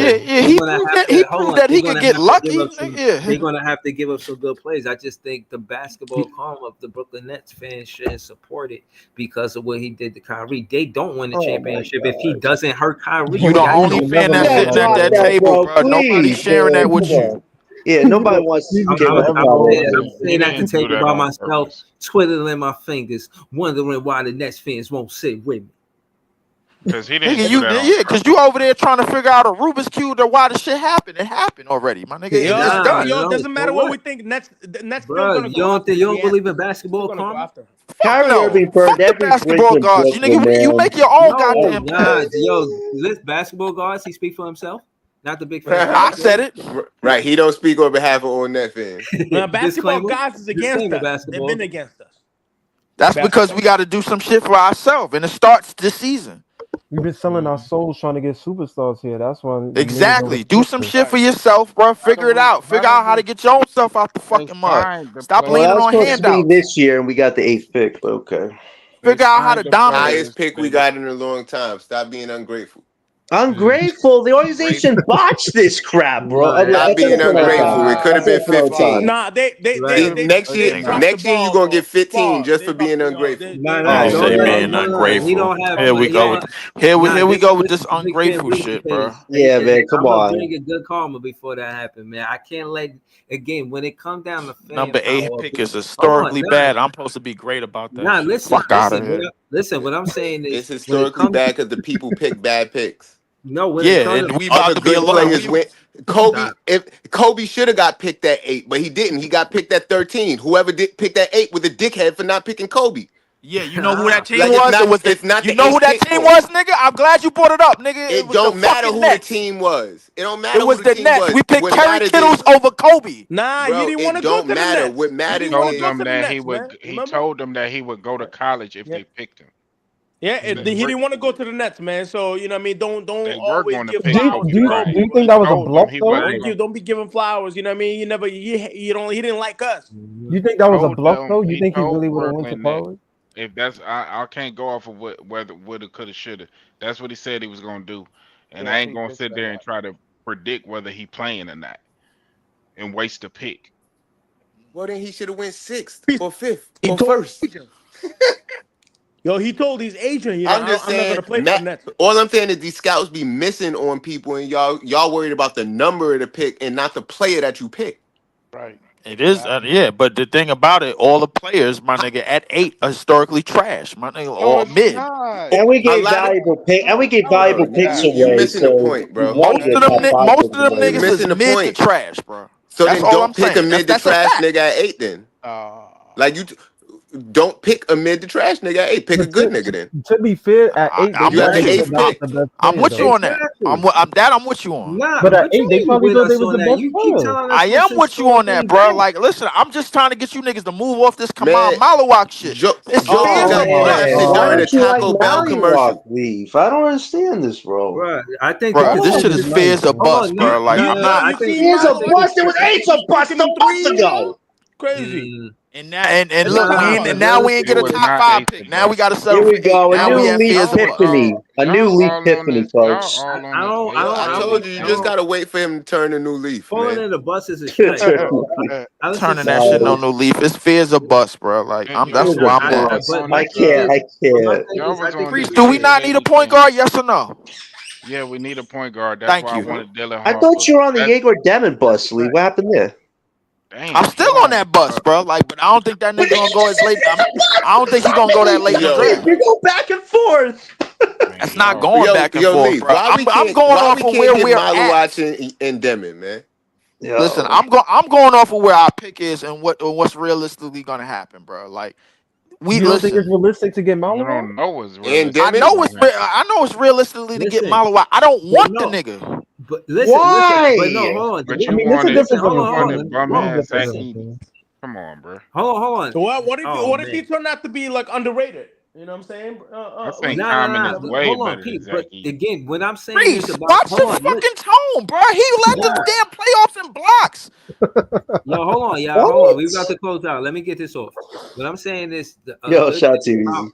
He proved that he could get lucky. They're gonna have to give up some good plays. I just think the basketball calm of the Brooklyn Nets fans shouldn't support it because of what he did to Kyrie. They don't win the championship if he doesn't hurt Kyrie. You the only fan that's sitting at that table, bro. Nobody's sharing that with you. Yeah, nobody wants to I'm sitting at the table by myself, twiddling my fingers, wondering why the Nets fans won't sit with me. Because he didn't do that. Because you over there trying to figure out a Rubik's Cube to why the shit happened. It happened already, my nigga. It's done. Yo, it doesn't matter what we think. Nets bro, you don't believe in basketball karma? Kyrie Irving burned every basketball guards. You nigga, you make your own goddamn guys. Yo, this basketball guards, he speak for himself. Not the big fan. I said it. Right, he don't speak on behalf of all Net fans. Now, basketball guys is against us. They've been against us. That's because we got to do some shit for ourselves, and it starts this season. We've been selling our souls trying to get superstars here. That's why. Exactly. Do some shit for yourself, bro. Figure it out. Figure out how to get your own self out the fucking mud. Stop leaning on handouts. This year, and we got the 8th pick, but okay. Figure out how to dominate. Highest pick we got in a long time. Stop being ungrateful. Ungrateful. The organization botched this crap, bro. Not being ungrateful. It could have been 15. Nah, they next year you're gonna get 15 just for being ungrateful. Being ungrateful. Here we go. Here we go with this ungrateful shit, bro. Yeah, man. Come on. Bring a good karma before that happened, man. I can't let again when it comes down to number 8 pick is historically bad. I'm supposed to be great about that. Nah, listen. What I'm saying is it's historically bad because the people pick bad picks. No, and we about to be a players win. Kobe should have got picked at 8, but he didn't. He got picked at 13. Whoever did pick that 8 was a dickhead for not picking Kobe. Yeah, you know who that team was? You know who that team was, nigga? I'm glad you brought it up, nigga. It don't matter who the team was. It don't matter. It was the Nets. We picked Kerry Kittles over Kobe. Nah, you didn't want to go to the Nets. What mattered he told them that he would go to college if they picked him. Yeah, he didn't want to go to the Nets, man. So you know what I mean. Don't always give Do flowers. you think that was a bluff though? Don't be giving flowers. You know what I mean. He didn't like us. You think that was a bluff though? You think he really would have went to college? If that's I can't go off of whether woulda, coulda, shoulda. That's what he said he was gonna do, and I ain't gonna sit there and try to predict whether he playing or not, and waste a pick. Well, then he should have went 6th or 5th or 1st. Yo, he told his agent, I'm not gonna play for the Nets. All I'm saying is these scouts be missing on people, and y'all worried about the number of the pick and not the player that you pick. Right. It is, but the thing about it, all the players, my nigga, at 8 are historically trash, my nigga, all mid. And we gave valuable picks away. You're missing the point, bro. Most of them niggas is mid to trash, bro. So then don't pick a mid to trash nigga at 8 then. Like you. Don't pick a mid to trash nigga at 8. Pick a good nigga then. To be fair, at 8, you have the 8th pick. I'm with you on that. I'm with you on. But at 8, they probably thought they was the best player. I am with you on that, bro. Like, listen, I'm just trying to get you niggas to move off this Kamal Malawak shit. It's during the Taco Bell commercial. Leave. I don't understand this, bro. I think this shit is fair as a bust, bro. Like, I'm not. I think it's a bust. It was 8's a bust a month ago. Crazy. And now we ain't get a top 5 pick. Now we got to settle. Here we go. A new Leaf Epiphany. A new Leaf Epiphany, folks. I told you just gotta wait for him to turn a new leaf. Falling in the bus is a strike. Turning that shit on new leaf. It's fair as a bus, bro. Like that's why I'm. I can't. Priest, do we not need a point guard? Yes or no? Yeah, we need a point guard. That's why I wanted Dylan. I thought you were on the Yegor Demon bus, Lee. What happened there? I'm still on that bus, bro. Like, but I don't think that nigga gonna go as late. I don't think he gonna go that late in the draft. You go back and forth. That's not going back and forth, bro. I'm going off of where we're at. And Demon, man. Listen, I'm going off of where our pick is and what's realistically gonna happen, bro. Like, you don't think it's realistic to get Malawak? I don't know it's realistic. I know it's realistically to get Malawak. I don't want the nigga. But listen, why? But no, hold on. But you wanted bum ass at Edie. Come on, bro. Hold on. So what if he turned out to be like underrated? You know what I'm saying? I think Common is way better than Zach But Edey. again, when I'm saying Reese, watch your fucking tone, bro. He led the damn playoffs in blocks. Yo, hold on. We got to close out. Let me get this off. What I'm saying is, shout to you.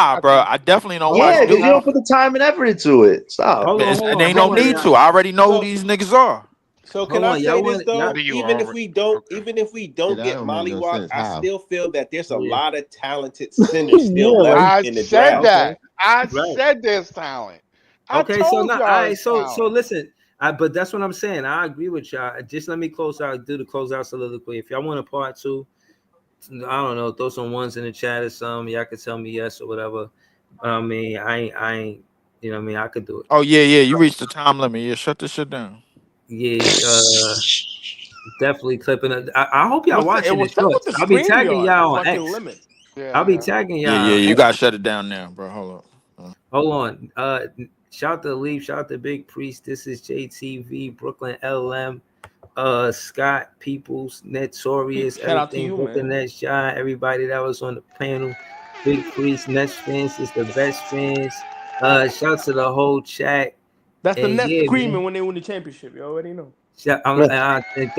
lie, bro. I definitely don't watch Yeah, because you don't Duke. put the time and effort into it. Stop. And ain't no need to. I already know who these niggas are. So can I say this though? Do you Even if already- we don't, okay. even if we don't that get don't make no mollywop, sense. I How? still feel that there's a Yeah. lot of talented centers still Yeah, left I in the said draft. that. I Right. said there's talent. I Okay, so told now, y'all it's so talent. listen, but that's what I'm saying. I agree with y'all. Just let me do the closeout soliloquy. If y'all want a part 2, I don't know, throw some ones in the chat or something. Y'all can tell me yes or whatever. I mean, I ain't, you know what I mean? I could do it. Oh yeah, you reached the time limit. Yeah, shut this shit down. Yeah, definitely clipping it. I hope y'all watching the What's up with shorts. the I'll be stream tagging yard? The y'all on fucking X. limit. I'll be Yeah. tagging Yeah, y'all. you gotta shut it down now, bro. Hold up. Hold on. Shout to Leaf, shout to Big Priest. This is JTV, Brooklyn LM, Scott Peoples, Notorious, Shout out to everything, you, Brooklyn man. Nets, John, everybody that was on the panel. Big Priest, Nets fans is the best fans. Shout to the whole chat. That's the And Nets yeah, screaming man. when they win the championship. You already know. Thank